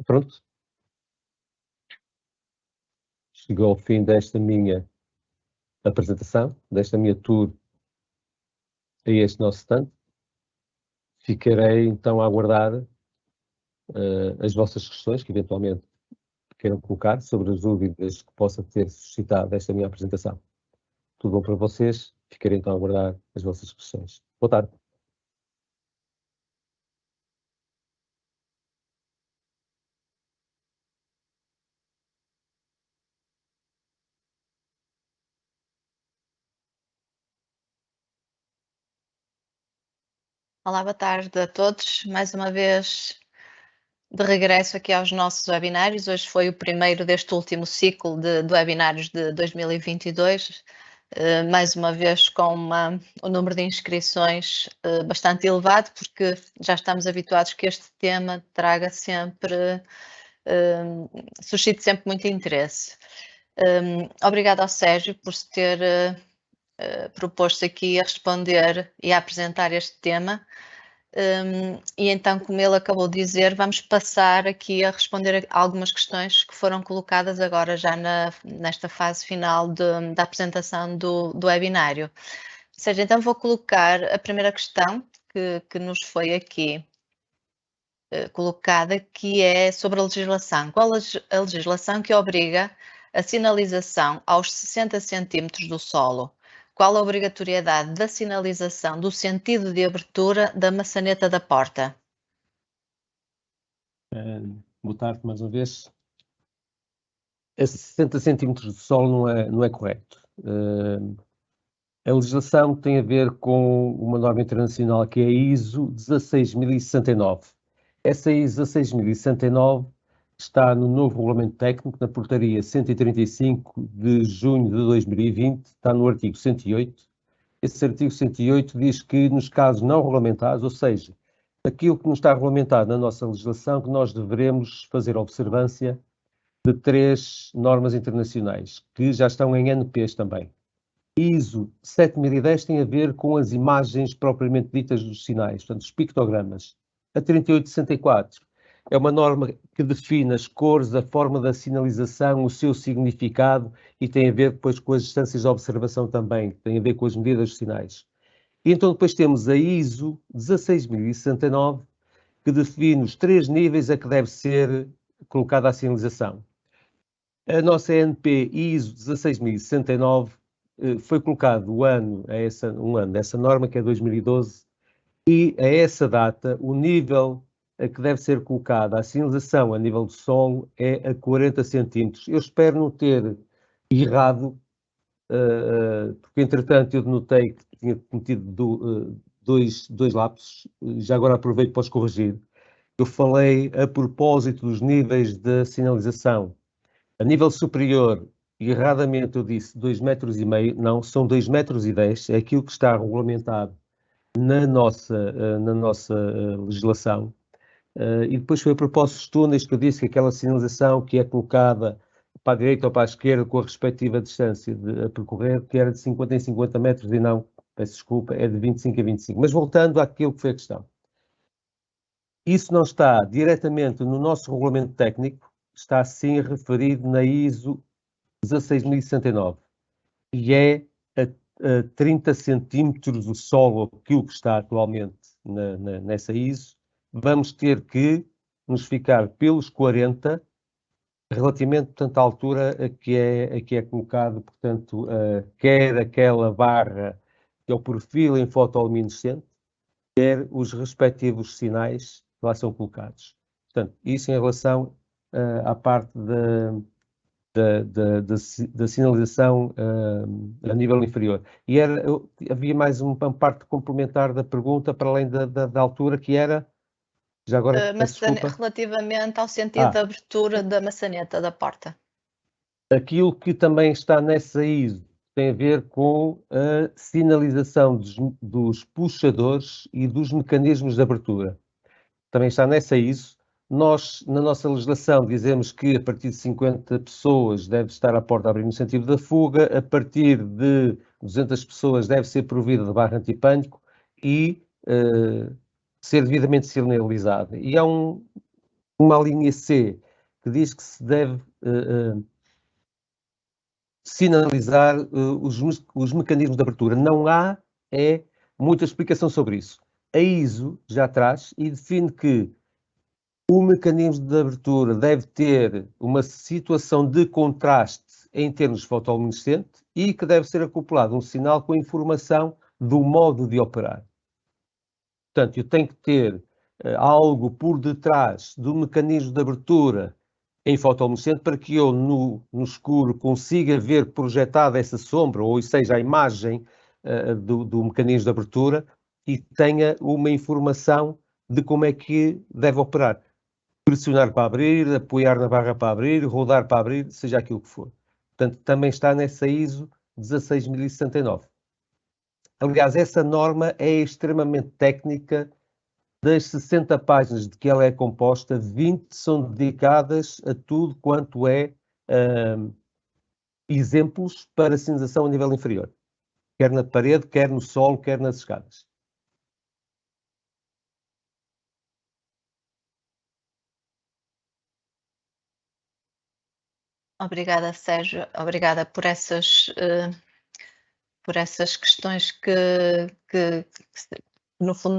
S2: Pronto. Chegou ao fim desta minha apresentação, desta minha tour a este nosso stand. Ficarei então a aguardar as vossas questões, que eventualmente queiram colocar sobre as dúvidas que possa ter suscitado esta minha apresentação. Tudo bom para vocês? Ficarei então a aguardar as vossas questões. Boa tarde.
S3: Olá, boa tarde a todos. Mais uma vez de regresso aqui aos nossos webinários. Hoje foi o primeiro deste último ciclo de webinários de 2022. Mais uma vez com um número de inscrições bastante elevado, porque já estamos habituados que este tema traga sempre, suscite sempre muito interesse. Obrigada ao Sérgio por se ter proposto aqui a responder e a apresentar este tema. E então, como ele acabou de dizer, vamos passar aqui a responder a algumas questões que foram colocadas agora já nesta fase final da apresentação do webinário. Ou seja, então vou colocar a primeira questão que nos foi aqui colocada, que é sobre a legislação. Qual a legislação que obriga a sinalização aos 60 centímetros do solo? Qual a obrigatoriedade da sinalização do sentido de abertura da maçaneta da porta?
S2: Boa tarde mais uma vez. Esses 60 centímetros de solo não é correto. A legislação tem a ver com uma norma internacional que é a ISO 16069. Essa ISO 16069 está no novo regulamento técnico, na portaria 135 de junho de 2020, está no artigo 108. Esse artigo 108 diz que nos casos não regulamentados, ou seja, aquilo que não está regulamentado na nossa legislação, que nós devemos fazer observância de 3 normas internacionais, que já estão em NPs também. ISO 7010 tem a ver com as imagens propriamente ditas dos sinais, portanto, os pictogramas. A 3864 é uma norma que define as cores, a forma da sinalização, o seu significado e tem a ver depois com as distâncias de observação também, tem a ver com as medidas dos sinais. E então depois temos a ISO 16069, que define os 3 níveis a que deve ser colocada a sinalização. A nossa NP ISO 16069 foi colocado um ano dessa norma, que é 2012, e a essa data o nível a que deve ser colocada a sinalização a nível do solo é a 40 centímetros. Eu espero não ter errado, porque entretanto eu notei que tinha cometido dois lapsos, já agora aproveito para os corrigir. Eu falei a propósito dos níveis de sinalização. A nível superior, erradamente eu disse 2,5 metros, não, são 2,10 metros, é aquilo que está regulamentado na nossa legislação. E depois foi a propósito dos túneis que eu disse que aquela sinalização que é colocada para a direita ou para a esquerda com a respectiva distância a percorrer, que era de 50 em 50 metros e não, peço desculpa, é de 25 a 25. Mas voltando àquilo que foi a questão. Isso não está diretamente no nosso regulamento técnico, está sim referido na ISO 16069 e é a 30 centímetros do solo, aquilo que está atualmente nessa ISO. Vamos ter que nos ficar pelos 40 relativamente, portanto, à altura a que é colocado, portanto, quer aquela barra que é o perfil em fotoluminescente, quer os respectivos sinais que lá são colocados. Portanto, isso em relação à parte da sinalização a nível inferior. E havia mais uma parte complementar da pergunta, para além da altura, que era, já agora, desculpa.
S3: Relativamente ao sentido de abertura da maçaneta da porta.
S2: Aquilo que também está nessa ISO tem a ver com a sinalização dos puxadores e dos mecanismos de abertura. Também está nessa ISO. Nós, na nossa legislação, dizemos que a partir de 50 pessoas deve estar a porta a abrir no sentido da fuga, a partir de 200 pessoas deve ser provida de barra antipânico e ser devidamente sinalizada. E há uma linha C que diz que se deve sinalizar os mecanismos de abertura. Não há muita explicação sobre isso. A ISO já traz e define que o mecanismo de abertura deve ter uma situação de contraste em termos fotoluminescente e que deve ser acoplado um sinal com a informação do modo de operar. Portanto, eu tenho que ter algo por detrás do mecanismo de abertura em fotoluminescente para que eu, no escuro, consiga ver projetada essa sombra, ou seja, a imagem do mecanismo de abertura, e tenha uma informação de como é que deve operar. Pressionar para abrir, apoiar na barra para abrir, rodar para abrir, seja aquilo que for. Portanto, também está nessa ISO 16069. Aliás, essa norma é extremamente técnica. Das 60 páginas de que ela é composta, 20 são dedicadas a tudo quanto é exemplos para sinalização a nível inferior. Quer na parede, quer no solo, quer nas escadas.
S3: Obrigada, Sérgio. Obrigada por essas questões que no fundo,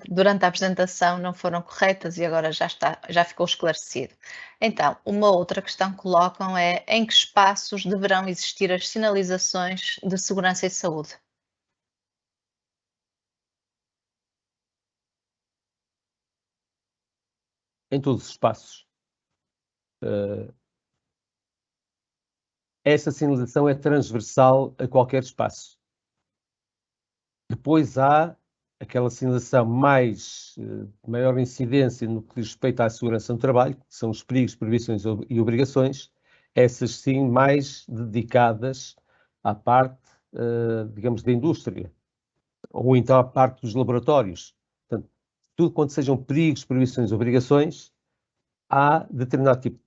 S3: durante a apresentação não foram corretas e agora já ficou esclarecido. Então, uma outra questão que colocam é: em que espaços deverão existir as sinalizações de segurança e saúde?
S2: Em todos os espaços. Essa sinalização é transversal a qualquer espaço. Depois há aquela sinalização de maior incidência no que diz respeito à segurança no trabalho, que são os perigos, proibições e obrigações, essas sim mais dedicadas à parte, digamos, da indústria, ou então à parte dos laboratórios. Portanto, tudo quanto sejam perigos, proibições e obrigações, há determinado tipo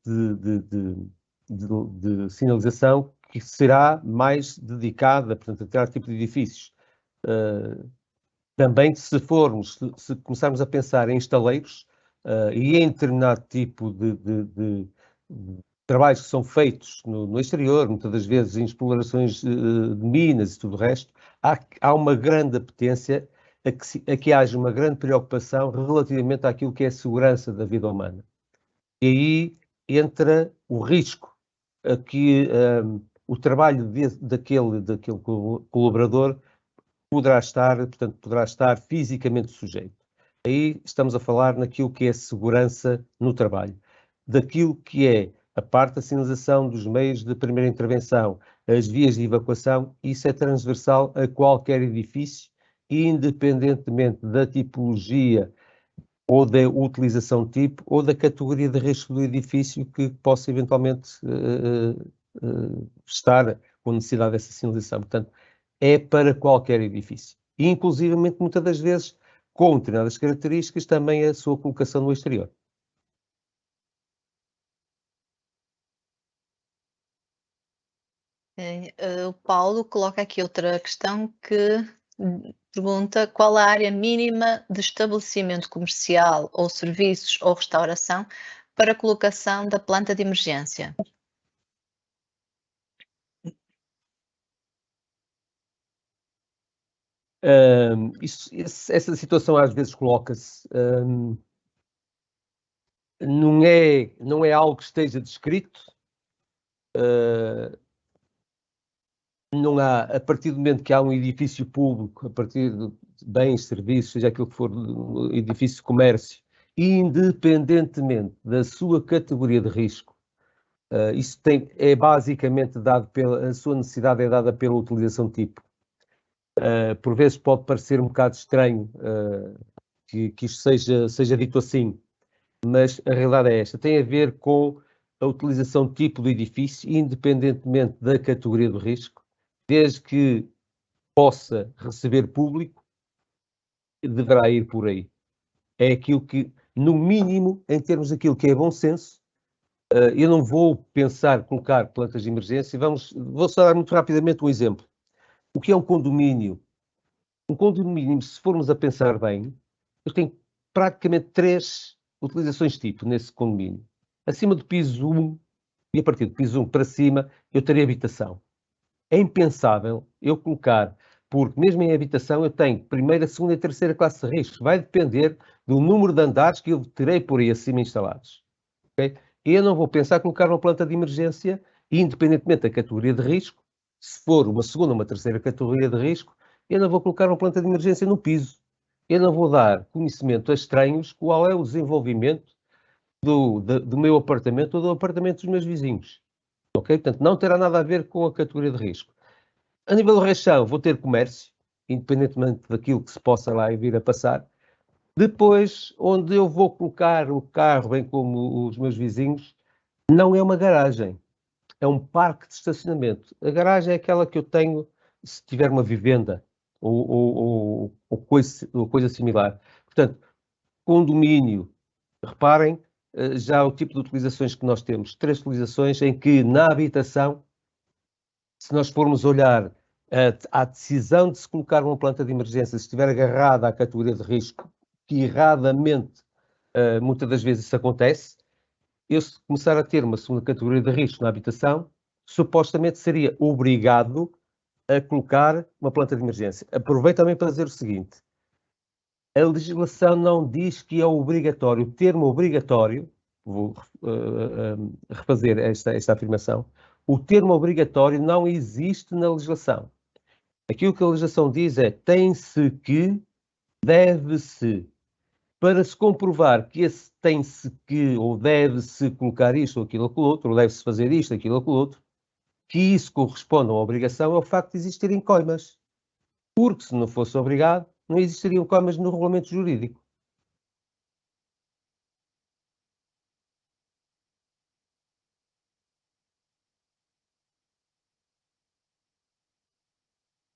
S2: de sinalização que será mais dedicada, portanto, a determinado tipo de edifícios. Também, se começarmos a pensar em estaleiros e em determinado tipo de trabalhos que são feitos no exterior, muitas das vezes em explorações de minas e tudo o resto, há uma grande apetência a que haja uma grande preocupação relativamente àquilo que é a segurança da vida humana. E aí entra o risco a que o trabalho daquele colaborador poderá estar fisicamente sujeito. Aí estamos a falar naquilo que é segurança no trabalho, daquilo que é a parte da sinalização dos meios de primeira intervenção, as vias de evacuação, isso é transversal a qualquer edifício, independentemente da tipologia ou da utilização de tipo, ou da categoria de risco do edifício que possa eventualmente estar com necessidade dessa sinalização. Portanto, é para qualquer edifício. E, inclusivamente, muitas das vezes, com determinadas características, também a sua colocação no exterior.
S3: O Paulo coloca aqui outra questão que pergunta: qual a área mínima de estabelecimento comercial ou serviços ou restauração para a colocação da planta de emergência?
S2: Essa situação às vezes coloca-se, não é algo que esteja descrito, não há, a partir do momento que há um edifício público, a partir de bens, serviços, seja aquilo que for, edifício de comércio, independentemente da sua categoria de risco, isso é basicamente dado a sua necessidade é dada pela utilização de tipo. Por vezes pode parecer um bocado estranho que isto seja dito assim, mas a realidade é esta. Tem a ver com a utilização de tipo do edifício, independentemente da categoria do risco, desde que possa receber público, deverá ir por aí. É aquilo que, no mínimo, em termos daquilo que é bom senso, eu não vou pensar colocar plantas de emergência. Vou só dar muito rapidamente um exemplo. O que é um condomínio? Um condomínio, se formos a pensar bem, eu tenho praticamente três utilizações tipo nesse condomínio. Acima do piso 1 e a partir do piso 1 para cima, eu teria habitação. É impensável eu colocar, porque mesmo em habitação eu tenho primeira, segunda e terceira classe de risco. Vai depender do número de andares que eu terei por aí acima instalados. Okay? Eu não vou pensar em colocar uma planta de emergência, independentemente da categoria de risco. Se for uma segunda ou uma terceira categoria de risco, eu não vou colocar uma planta de emergência no piso. Eu não vou dar conhecimento a estranhos qual é o desenvolvimento do meu apartamento ou do apartamento dos meus vizinhos. Ok? Portanto, não terá nada a ver com a categoria de risco. A nível de rachão, vou ter comércio, independentemente daquilo que se possa lá vir a passar. Depois, onde eu vou colocar o carro, bem como os meus vizinhos, não é uma garagem, é um parque de estacionamento. A garagem é aquela que eu tenho se tiver uma vivenda ou coisa similar. Portanto, condomínio, reparem, já o tipo de utilizações que nós temos. 3 utilizações em que na habitação, se nós formos olhar à decisão de se colocar uma planta de emergência, se estiver agarrada à categoria de risco, que erradamente muitas das vezes isso acontece, eu se começar a ter uma segunda categoria de risco na habitação, supostamente seria obrigado a colocar uma planta de emergência. Aproveito também para dizer o seguinte: a legislação não diz que é obrigatório, o termo obrigatório, vou refazer esta afirmação, o termo obrigatório não existe na legislação. Aquilo que a legislação diz é tem-se que, deve-se. Para se comprovar que esse tem-se que ou deve-se colocar isto ou aquilo ou outro, ou deve-se fazer isto, aquilo ou outro, que isso corresponde a uma obrigação é o facto de existirem coimas. Porque se não fosse obrigado, não existiriam coimas no regulamento jurídico.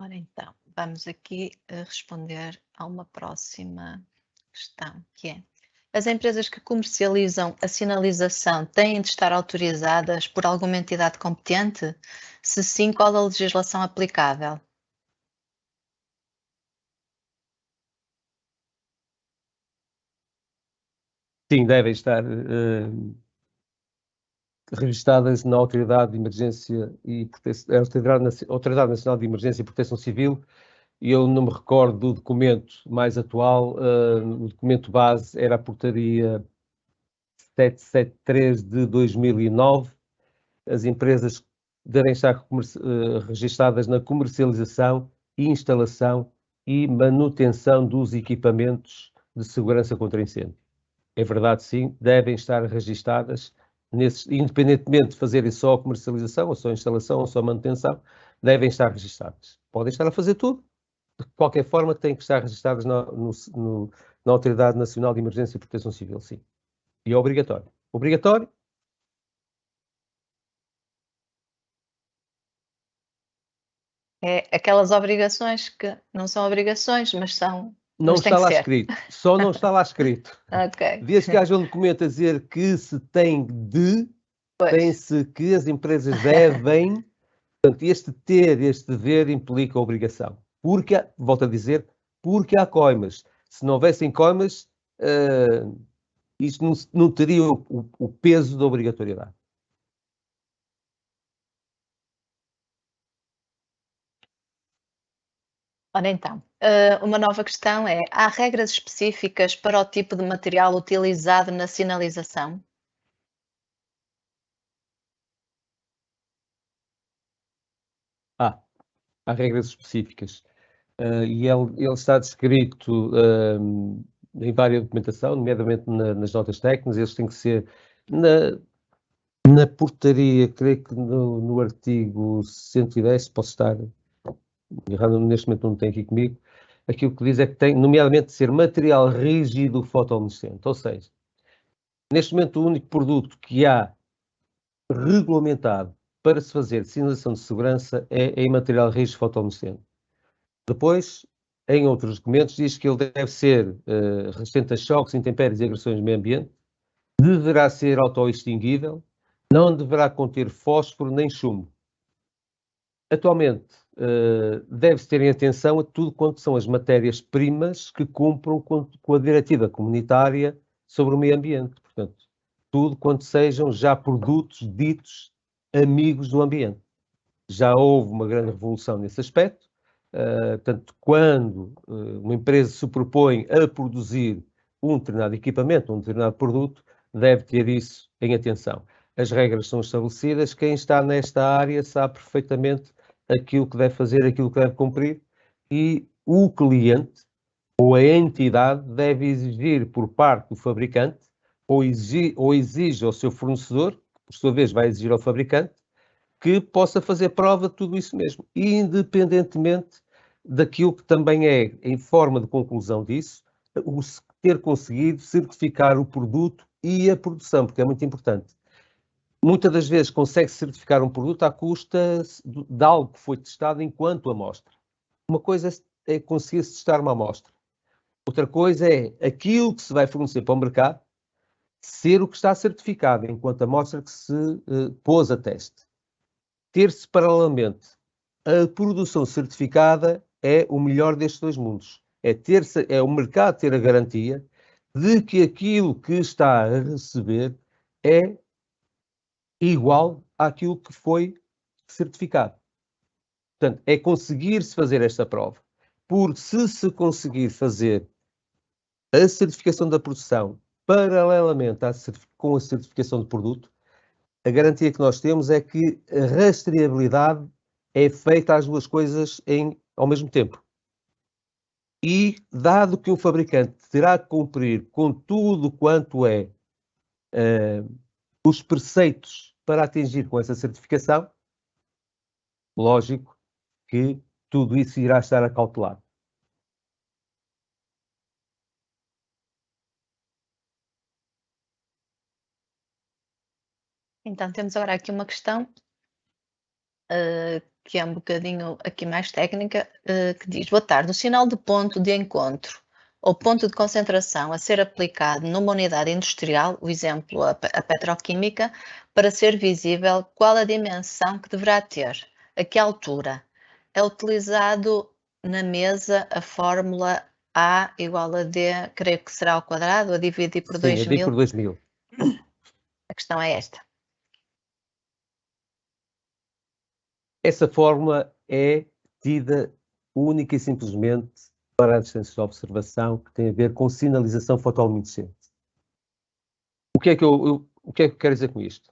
S3: Ora então, vamos aqui responder a uma próxima questão, que é: as empresas que comercializam a sinalização têm de estar autorizadas por alguma entidade competente? Se sim, qual a legislação aplicável?
S2: Sim, devem estar registadas na Autoridade de Emergência e Proteção, Autoridade Nacional de Emergência e Proteção Civil. Eu não me recordo do documento mais atual, o documento base era a portaria 773 de 2009. As empresas devem estar registadas na comercialização, instalação e manutenção dos equipamentos de segurança contra incêndio. É verdade, sim, devem estar registadas, independentemente de fazerem só a comercialização, ou só a instalação, ou só a manutenção, devem estar registadas. Podem estar a fazer tudo, de qualquer forma, têm que estar registadas na Autoridade Nacional de Emergência e Proteção Civil, sim. E é obrigatório. Obrigatório?
S3: É aquelas obrigações que não são obrigações, mas são.
S2: Não
S3: Mas tem
S2: está
S3: que
S2: lá
S3: ser.
S2: escrito. Só não está lá escrito.
S3: Ok.
S2: Desde que haja um documento a dizer que se tem de,
S3: Pois.
S2: tem-se que as empresas devem. Portanto, este ter, este dever implica obrigação. Porque, volto a dizer, porque há coimas. Se não houvessem coimas, isto não teria o peso da obrigatoriedade.
S3: Ora então, uma nova questão é: há regras específicas para o tipo de material utilizado na sinalização?
S2: Há regras específicas. E ele está descrito em várias documentação, nomeadamente nas notas técnicas. Eles têm que ser na portaria, creio que no artigo 110, posso estar errado, neste momento não tenho aqui comigo, aquilo que diz é que tem, nomeadamente, de ser material rígido fotoluminescente. Ou seja, neste momento o único produto que há regulamentado para se fazer sinalização de segurança é em material rígido fotoluminescente. Depois, em outros documentos, diz que ele deve ser resistente a choques, intempéries e agressões do meio ambiente, deverá ser autoextinguível, não deverá conter fósforo nem chumbo. Atualmente, deve-se ter em atenção a tudo quanto são as matérias-primas que cumpram com a diretiva comunitária sobre o meio ambiente. Portanto, tudo quanto sejam já produtos ditos amigos do ambiente. Já houve uma grande revolução nesse aspecto. Portanto, quando uma empresa se propõe a produzir um determinado equipamento, um determinado produto, deve ter isso em atenção. As regras são estabelecidas, quem está nesta área sabe perfeitamente aquilo que deve fazer, aquilo que deve cumprir, e o cliente ou a entidade deve exigir por parte do fabricante ou exige ao seu fornecedor, que por sua vez vai exigir ao fabricante, que possa fazer prova de tudo isso mesmo, independentemente daquilo que também é, em forma de conclusão disso, o ter conseguido certificar o produto e a produção, porque é muito importante. Muitas das vezes consegue-se certificar um produto à custa de algo que foi testado enquanto amostra. Uma coisa é conseguir-se testar uma amostra. Outra coisa é aquilo que se vai fornecer para o mercado ser o que está certificado enquanto amostra que se pôs a teste. Ter-se paralelamente a produção certificada é o melhor destes dois mundos. É o mercado ter a garantia de que aquilo que está a receber é igual àquilo que foi certificado. Portanto, é conseguir-se fazer esta prova. Porque se conseguir fazer a certificação da produção paralelamente com a certificação do produto, a garantia que nós temos é que a rastreabilidade é feita às duas coisas ao mesmo tempo. E, dado que o fabricante terá que cumprir com tudo quanto é os preceitos para atingir com essa certificação, lógico que tudo isso irá estar acautelado.
S3: Então, temos agora aqui uma questão que é um bocadinho aqui mais técnica, que diz: boa tarde, o sinal de ponto de encontro ou ponto de concentração a ser aplicado numa unidade industrial, o exemplo, a petroquímica, para ser visível, qual a dimensão que deverá ter? A que altura? É utilizado na mesa a fórmula A igual a D, creio que será ao quadrado, a dividir por 2000?
S2: Sim, a dividir por 2000.
S3: A questão é esta.
S2: Essa fórmula é tida única e simplesmente para a distância de observação que tem a ver com sinalização fotoluminescente. O que é que eu quero dizer com isto?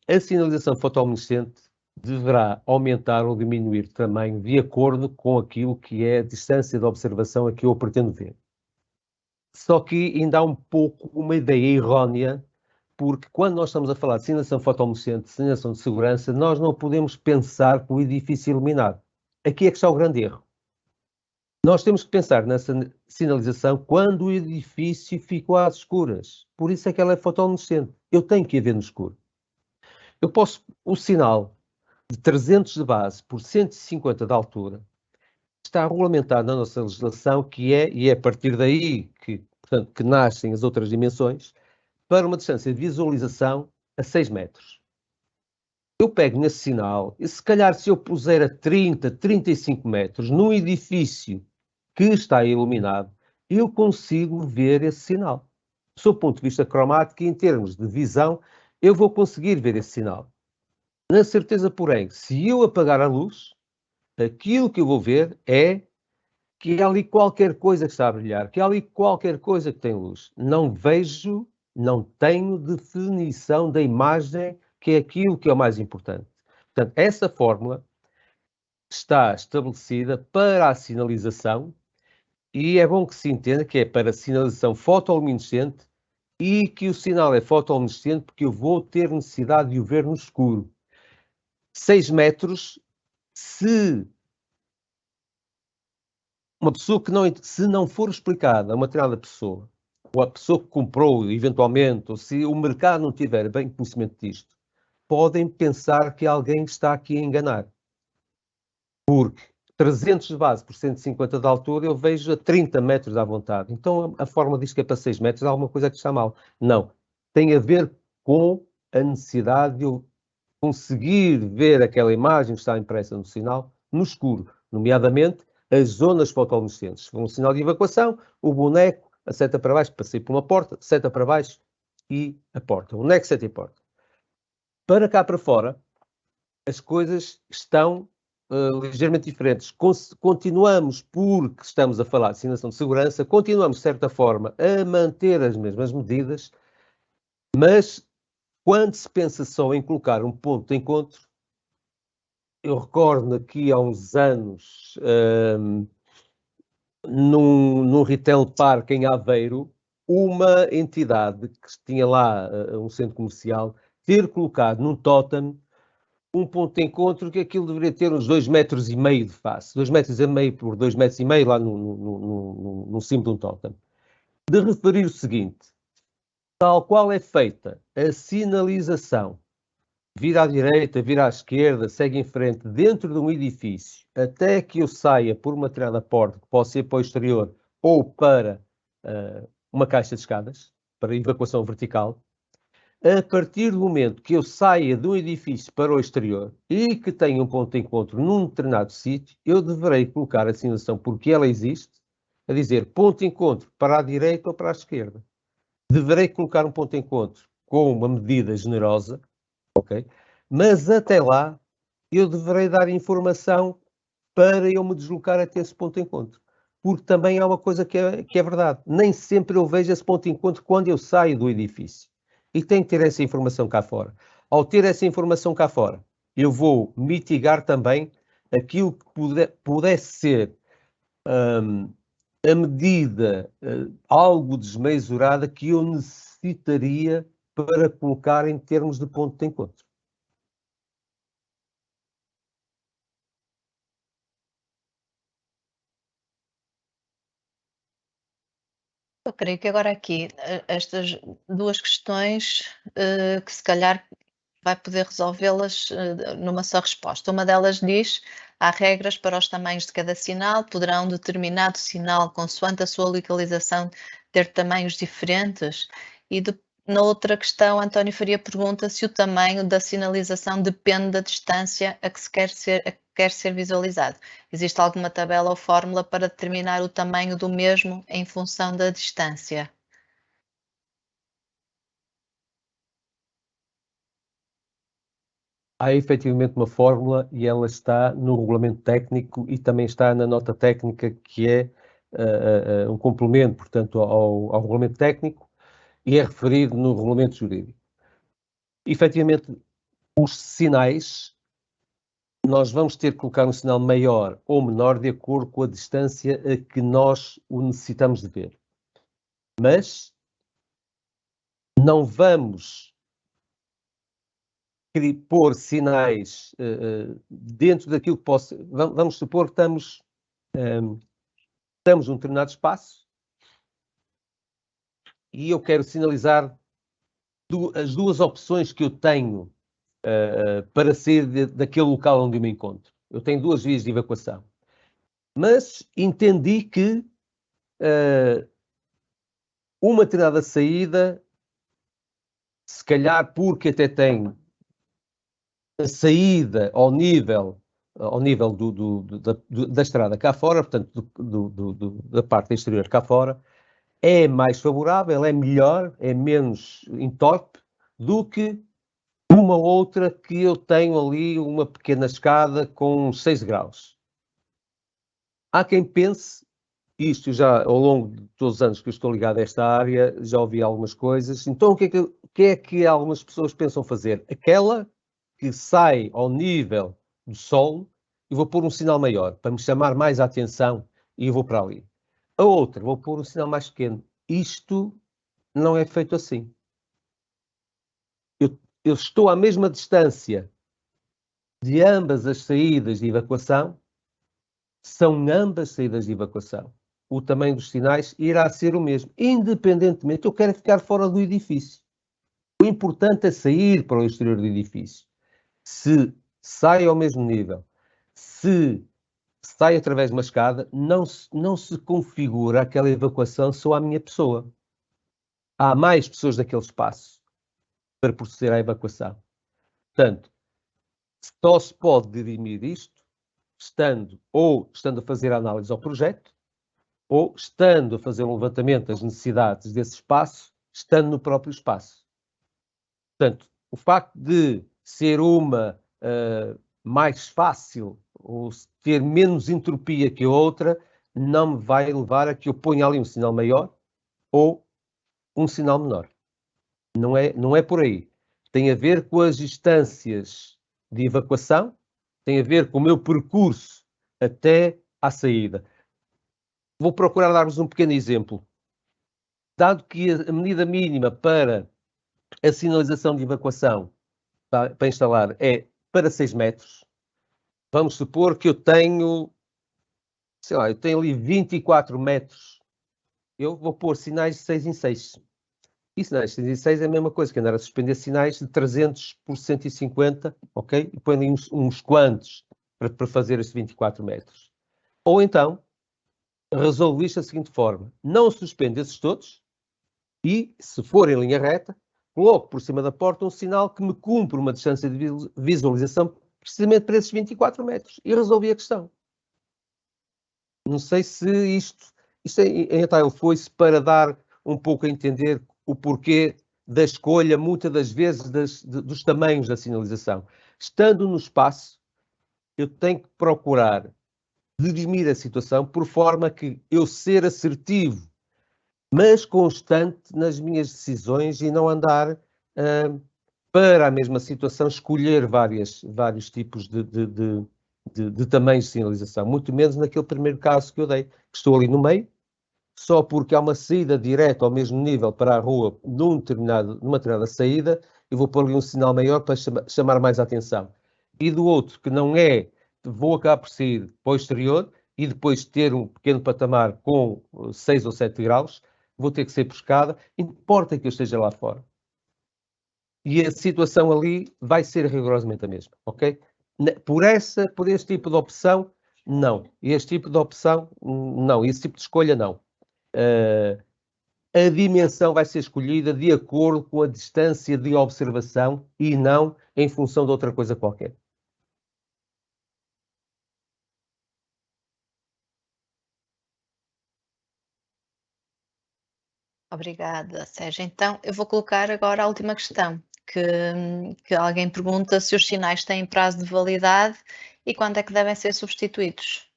S2: A sinalização fotoluminescente deverá aumentar ou diminuir de tamanho de acordo com aquilo que é a distância de observação a que eu pretendo ver. Só que ainda há um pouco uma ideia errónea, porque quando nós estamos a falar de sinalização fotoluminescente, sinalização de segurança, nós não podemos pensar com o edifício iluminado. Aqui é que está o grande erro. Nós temos que pensar nessa sinalização quando o edifício ficou às escuras. Por isso é que ela é fotoluminescente. Eu tenho que a ver no escuro. O sinal de 300 de base por 150 de altura está regulamentado na nossa legislação, e é a partir daí portanto, que nascem as outras dimensões, para uma distância de visualização a 6 metros. Eu pego nesse sinal e, se calhar, se eu puser a 30, 35 metros num edifício que está iluminado, eu consigo ver esse sinal. Do seu ponto de vista cromático, em termos de visão, eu vou conseguir ver esse sinal. Na certeza, porém, se eu apagar a luz, aquilo que eu vou ver é que há ali qualquer coisa que está a brilhar, que há ali qualquer coisa que tem luz. Não vejo, não tenho definição da imagem, que é aquilo que é o mais importante. Portanto, essa fórmula está estabelecida para a sinalização e é bom que se entenda que é para sinalização fotoluminescente e que o sinal é fotoluminescente porque eu vou ter necessidade de o ver no escuro. 6 metros, se uma pessoa se não for explicada a uma determinada pessoa, ou a pessoa que comprou eventualmente, ou se o mercado não tiver bem conhecimento disto, podem pensar que alguém está aqui a enganar. Porque 300 de base por 150 de altura eu vejo a 30 metros à vontade. Então a forma diz que é para 6 metros, há alguma coisa que está mal. Não. Tem a ver com a necessidade de eu conseguir ver aquela imagem que está impressa no sinal no escuro, nomeadamente as zonas fotoluminescentes. Um sinal de evacuação, o boneco a seta para baixo para sair por uma porta, seta para baixo e a porta. Onde é que seta e porta? Para cá para fora, as coisas estão ligeiramente diferentes. Continuamos, porque estamos a falar de sinalização de segurança, continuamos, de certa forma, a manter as mesmas medidas, mas quando se pensa só em colocar um ponto de encontro, eu recordo aqui há uns anos, num retail park em Aveiro, uma entidade que tinha lá um centro comercial ter colocado num tótem um ponto de encontro que aquilo deveria ter uns 2,5 metros de face, 2,5 metros por 2,5 metros lá no cimo de um tótem. De referir o seguinte, tal qual é feita a sinalização, vira à direita, vira à esquerda, segue em frente, dentro de um edifício, até que eu saia por uma determinada porta, que pode ser para o exterior ou para uma caixa de escadas, para evacuação vertical, a partir do momento que eu saia de um edifício para o exterior e que tenha um ponto de encontro num determinado sítio, eu deverei colocar a sinalização, porque ela existe, a dizer ponto de encontro para a direita ou para a esquerda. Deverei colocar um ponto de encontro com uma medida generosa, ok? Mas até lá eu deverei dar informação para eu me deslocar até esse ponto de encontro. Porque também há uma coisa que é verdade. Nem sempre eu vejo esse ponto de encontro quando eu saio do edifício. E tenho que ter essa informação cá fora. Ao ter essa informação cá fora, eu vou mitigar também aquilo que pudesse ser a medida algo desmesurada que eu necessitaria para colocar em termos de ponto de encontro.
S3: Eu creio que agora aqui, estas duas questões, que se calhar vai poder resolvê-las numa só resposta. Uma delas diz: há regras para os tamanhos de cada sinal, poderá um determinado sinal, consoante a sua localização, ter tamanhos diferentes? E na outra questão, António Faria pergunta se o tamanho da sinalização depende da distância a que se quer ser visualizado. Existe alguma tabela ou fórmula para determinar o tamanho do mesmo em função da distância?
S2: Há efetivamente uma fórmula e ela está no regulamento técnico e também está na nota técnica, que é um complemento, portanto, ao regulamento técnico e é referido no regulamento jurídico. Efetivamente, os sinais, nós vamos ter que colocar um sinal maior ou menor de acordo com a distância a que nós o necessitamos de ver. Mas não vamos pôr sinais dentro daquilo que possa... Vamos supor que estamos num determinado espaço e eu quero sinalizar as duas opções que eu tenho para sair daquele local onde eu me encontro. Eu tenho duas vias de evacuação. Mas entendi que uma determinada saída, se calhar porque até tem a saída ao nível da estrada cá fora, portanto, da parte exterior cá fora, é mais favorável, é melhor, é menos entorpe do que uma outra que eu tenho ali uma pequena escada com 6 graus. Há quem pense, isto já ao longo de todos os anos que eu estou ligado a esta área, já ouvi algumas coisas, então o que é que algumas pessoas pensam fazer? Aquela que sai ao nível do solo, e vou pôr um sinal maior, para me chamar mais a atenção, e eu vou para ali. A outra, vou pôr um sinal mais pequeno. Isto não é feito assim. Eu estou à mesma distância de ambas as saídas de evacuação, são ambas saídas de evacuação. O tamanho dos sinais irá ser o mesmo, independentemente, eu quero ficar fora do edifício. O importante é sair para o exterior do edifício. Se sai ao mesmo nível, se sai através de uma escada, não se configura aquela evacuação só à minha pessoa. Há mais pessoas daquele espaço para proceder à evacuação. Portanto, só se pode dirimir isto estando a fazer a análise ao projeto, ou estando a fazer um levantamento das necessidades desse espaço, estando no próprio espaço. Portanto, o facto de ser uma mais fácil ou ter menos entropia que a outra não me vai levar a que eu ponha ali um sinal maior ou um sinal menor. Não é por aí. Tem a ver com as distâncias de evacuação, tem a ver com o meu percurso até à saída. Vou procurar dar-vos um pequeno exemplo. Dado que a medida mínima para a sinalização de evacuação para instalar é para 6 metros, vamos supor que eu tenho, sei lá, eu tenho ali 24 metros, eu vou pôr sinais de 6 em 6. E sinais de 6 em 6 é a mesma coisa que andar a suspender sinais de 300 por 150, ok? E põe ali uns quantos para fazer estes 24 metros. Ou então, resolvo isto da seguinte forma: não suspendo esses todos e, se for em linha reta, coloco por cima da porta um sinal que me cumpre uma distância de visualização precisamente para esses 24 metros. E resolvi a questão. Não sei se isto em Tile foi-se para dar um pouco a entender o porquê da escolha, muitas das vezes, dos tamanhos da sinalização. Estando no espaço, eu tenho que procurar dirimir a situação por forma que eu ser assertivo, mas constante nas minhas decisões e não andar para a mesma situação escolher vários tipos de tamanhos de sinalização, muito menos naquele primeiro caso que eu dei, que estou ali no meio, só porque há uma saída direta ao mesmo nível para a rua numa determinada saída, eu vou pôr ali um sinal maior para chamar mais a atenção. E do outro, que não é, vou acabar por sair para o exterior e depois ter um pequeno patamar com 6 ou 7 graus, vou ter que ser pescada, importa que eu esteja lá fora. E a situação ali vai ser rigorosamente a mesma, ok? Por este tipo de opção, não. Este tipo de opção, não. Esse tipo de escolha, não. A dimensão vai ser escolhida de acordo com a distância de observação e não em função de outra coisa qualquer.
S3: Obrigada, Sérgio. Então, eu vou colocar agora a última questão, que alguém pergunta se os sinais têm prazo de validade e quando é que devem ser substituídos.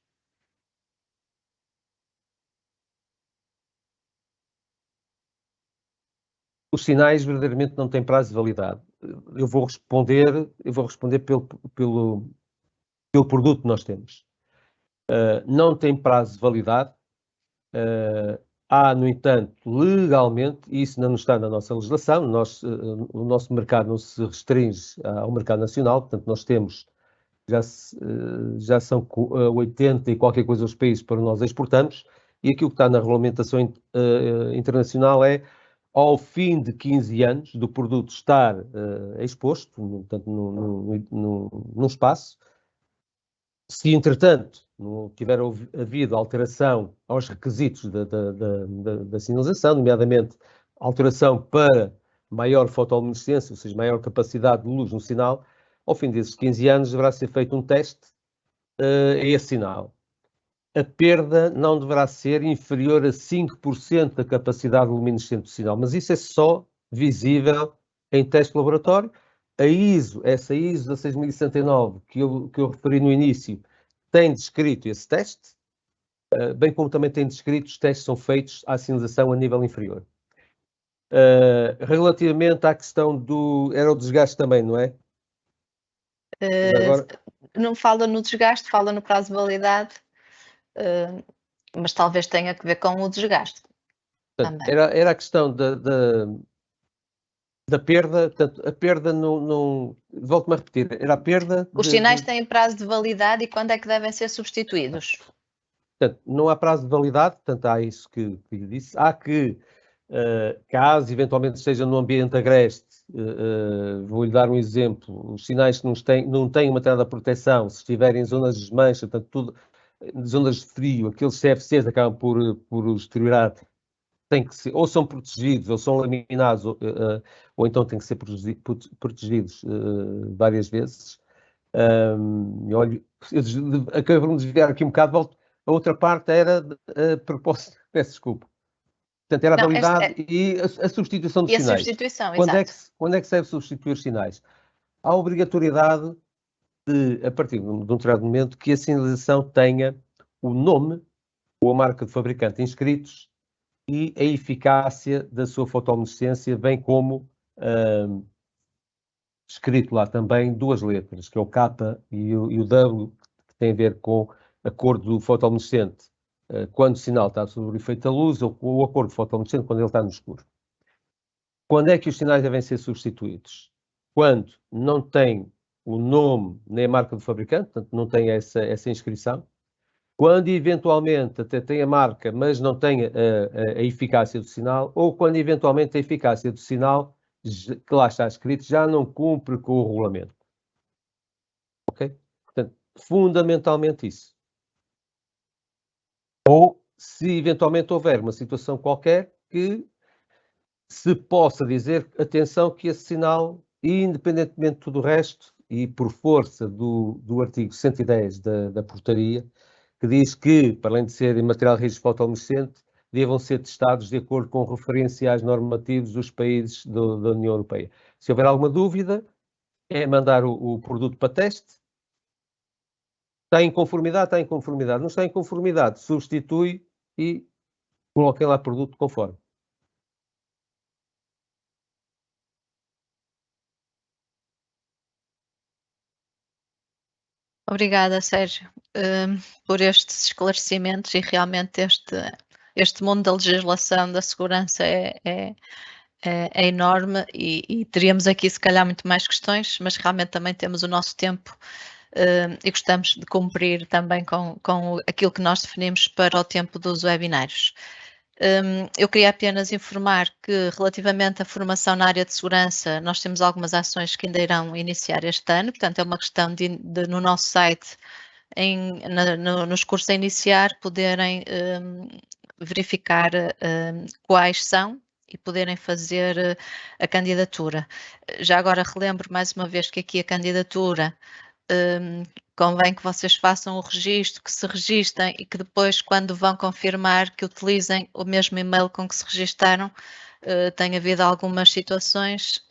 S2: Os sinais verdadeiramente não têm prazo de validade. Eu vou responder pelo produto que nós temos. Não tem prazo de validade. Há, no entanto, legalmente, e isso não está na nossa legislação, o nosso mercado não se restringe ao mercado nacional, portanto, nós temos, já são 80 e qualquer coisa os países para nós exportamos, e aquilo que está na regulamentação internacional é, ao fim de 15 anos do produto estar exposto, portanto, num espaço, se, entretanto, não tiver havido alteração aos requisitos da sinalização, nomeadamente alteração para maior fotoluminescência, ou seja, maior capacidade de luz no sinal, ao fim desses 15 anos deverá ser feito um teste a esse sinal. A perda não deverá ser inferior a 5% da capacidade luminescente do sinal, mas isso é só visível em teste de laboratório. Essa ISO da 6069 que eu referi no início, tem descrito esse teste, bem como também tem descrito os testes que são feitos à sinalização a nível inferior. Relativamente à questão era o desgaste também, não é?
S3: Agora... Não fala no desgaste, fala no prazo de validade, mas talvez tenha que ver com o desgaste.
S2: Portanto, era a questão da perda, portanto, a perda não volto-me a repetir, era a perda...
S3: Os sinais têm prazo de validade e quando é que devem ser substituídos?
S2: Portanto, não há prazo de validade, portanto, há isso que lhe disse. Há que, caso eventualmente esteja no ambiente agreste, vou-lhe dar um exemplo, os sinais que não têm uma determinada proteção, se estiverem em zonas de desmancha, portanto, tudo, zonas de frio, aqueles CFCs acabam por deteriorar, tem que ser, ou são protegidos, ou são laminados, ou então têm que ser protegidos várias vezes. Olha, acabei de me desviar aqui um bocado, a outra parte era a propósito, peço desculpa. Portanto, era a validade e a substituição dos sinais.
S3: E a substituição,
S2: quando
S3: exato.
S2: Quando é que se deve substituir os sinais? Há a obrigatoriedade de, a partir de um determinado momento, que a sinalização tenha o nome ou a marca de fabricante inscritos e a eficácia da sua fotoluminescência, bem como escrito lá também duas letras, que é o K e o W, que tem a ver com a cor do fotoluminescente quando o sinal está sob o efeito da luz, ou com a cor do fotoluminescente quando ele está no escuro. Quando é que os sinais devem ser substituídos? Quando não tem o nome nem a marca do fabricante, portanto não tem essa inscrição. Quando eventualmente até tem a marca, mas não tem a eficácia do sinal, ou quando eventualmente a eficácia do sinal, que lá está escrito, já não cumpre com o regulamento. Ok? Portanto, fundamentalmente isso. Ou se eventualmente houver uma situação qualquer que se possa dizer, atenção, que esse sinal, independentemente de tudo o resto, e por força do artigo 110 da portaria, que diz que, para além de serem material rígido fotoluminescente, devam ser testados de acordo com referência às normativas dos países da União Europeia. Se houver alguma dúvida, é mandar o produto para teste. Está em conformidade? Está em conformidade. Não está em conformidade, substitui e coloquem lá produto conforme.
S3: Obrigada, Sérgio, por estes esclarecimentos, e realmente este mundo da legislação da segurança é enorme e teríamos aqui se calhar muito mais questões, mas realmente também temos o nosso tempo e gostamos de cumprir também com aquilo que nós definimos para o tempo dos webinários. Eu queria apenas informar que, relativamente à formação na área de segurança, nós temos algumas ações que ainda irão iniciar este ano, portanto é uma questão de no nosso site, nos cursos a iniciar, poderem verificar quais são e poderem fazer a candidatura. Já agora relembro mais uma vez que aqui a candidatura convém que vocês façam o registro, que se registrem e que depois, quando vão confirmar, que utilizem o mesmo e-mail com que se registaram. Tem havido algumas situações,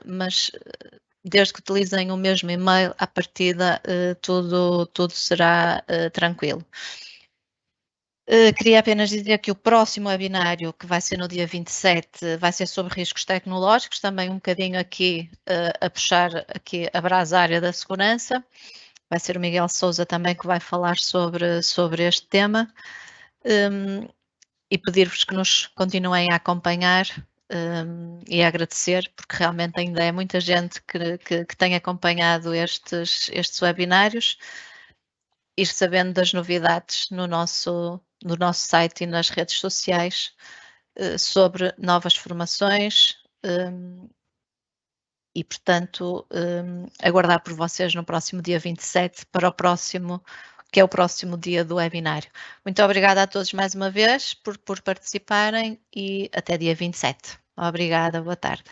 S3: mas desde que utilizem o mesmo e-mail, à partida tudo será tranquilo. Queria apenas dizer que o próximo webinário, que vai ser no dia 27, vai ser sobre riscos tecnológicos, também um bocadinho aqui a puxar aqui a brasa área da segurança. Vai ser o Miguel Sousa também que vai falar sobre este tema. E pedir-vos que nos continuem a acompanhar e a agradecer, porque realmente ainda é muita gente que tem acompanhado estes webinários, ir sabendo das novidades no nosso site e nas redes sociais sobre novas formações e, portanto, aguardar por vocês no próximo dia 27 para o próximo, que é o próximo dia do webinário. Muito obrigada a todos mais uma vez por participarem e até dia 27. Obrigada, boa tarde.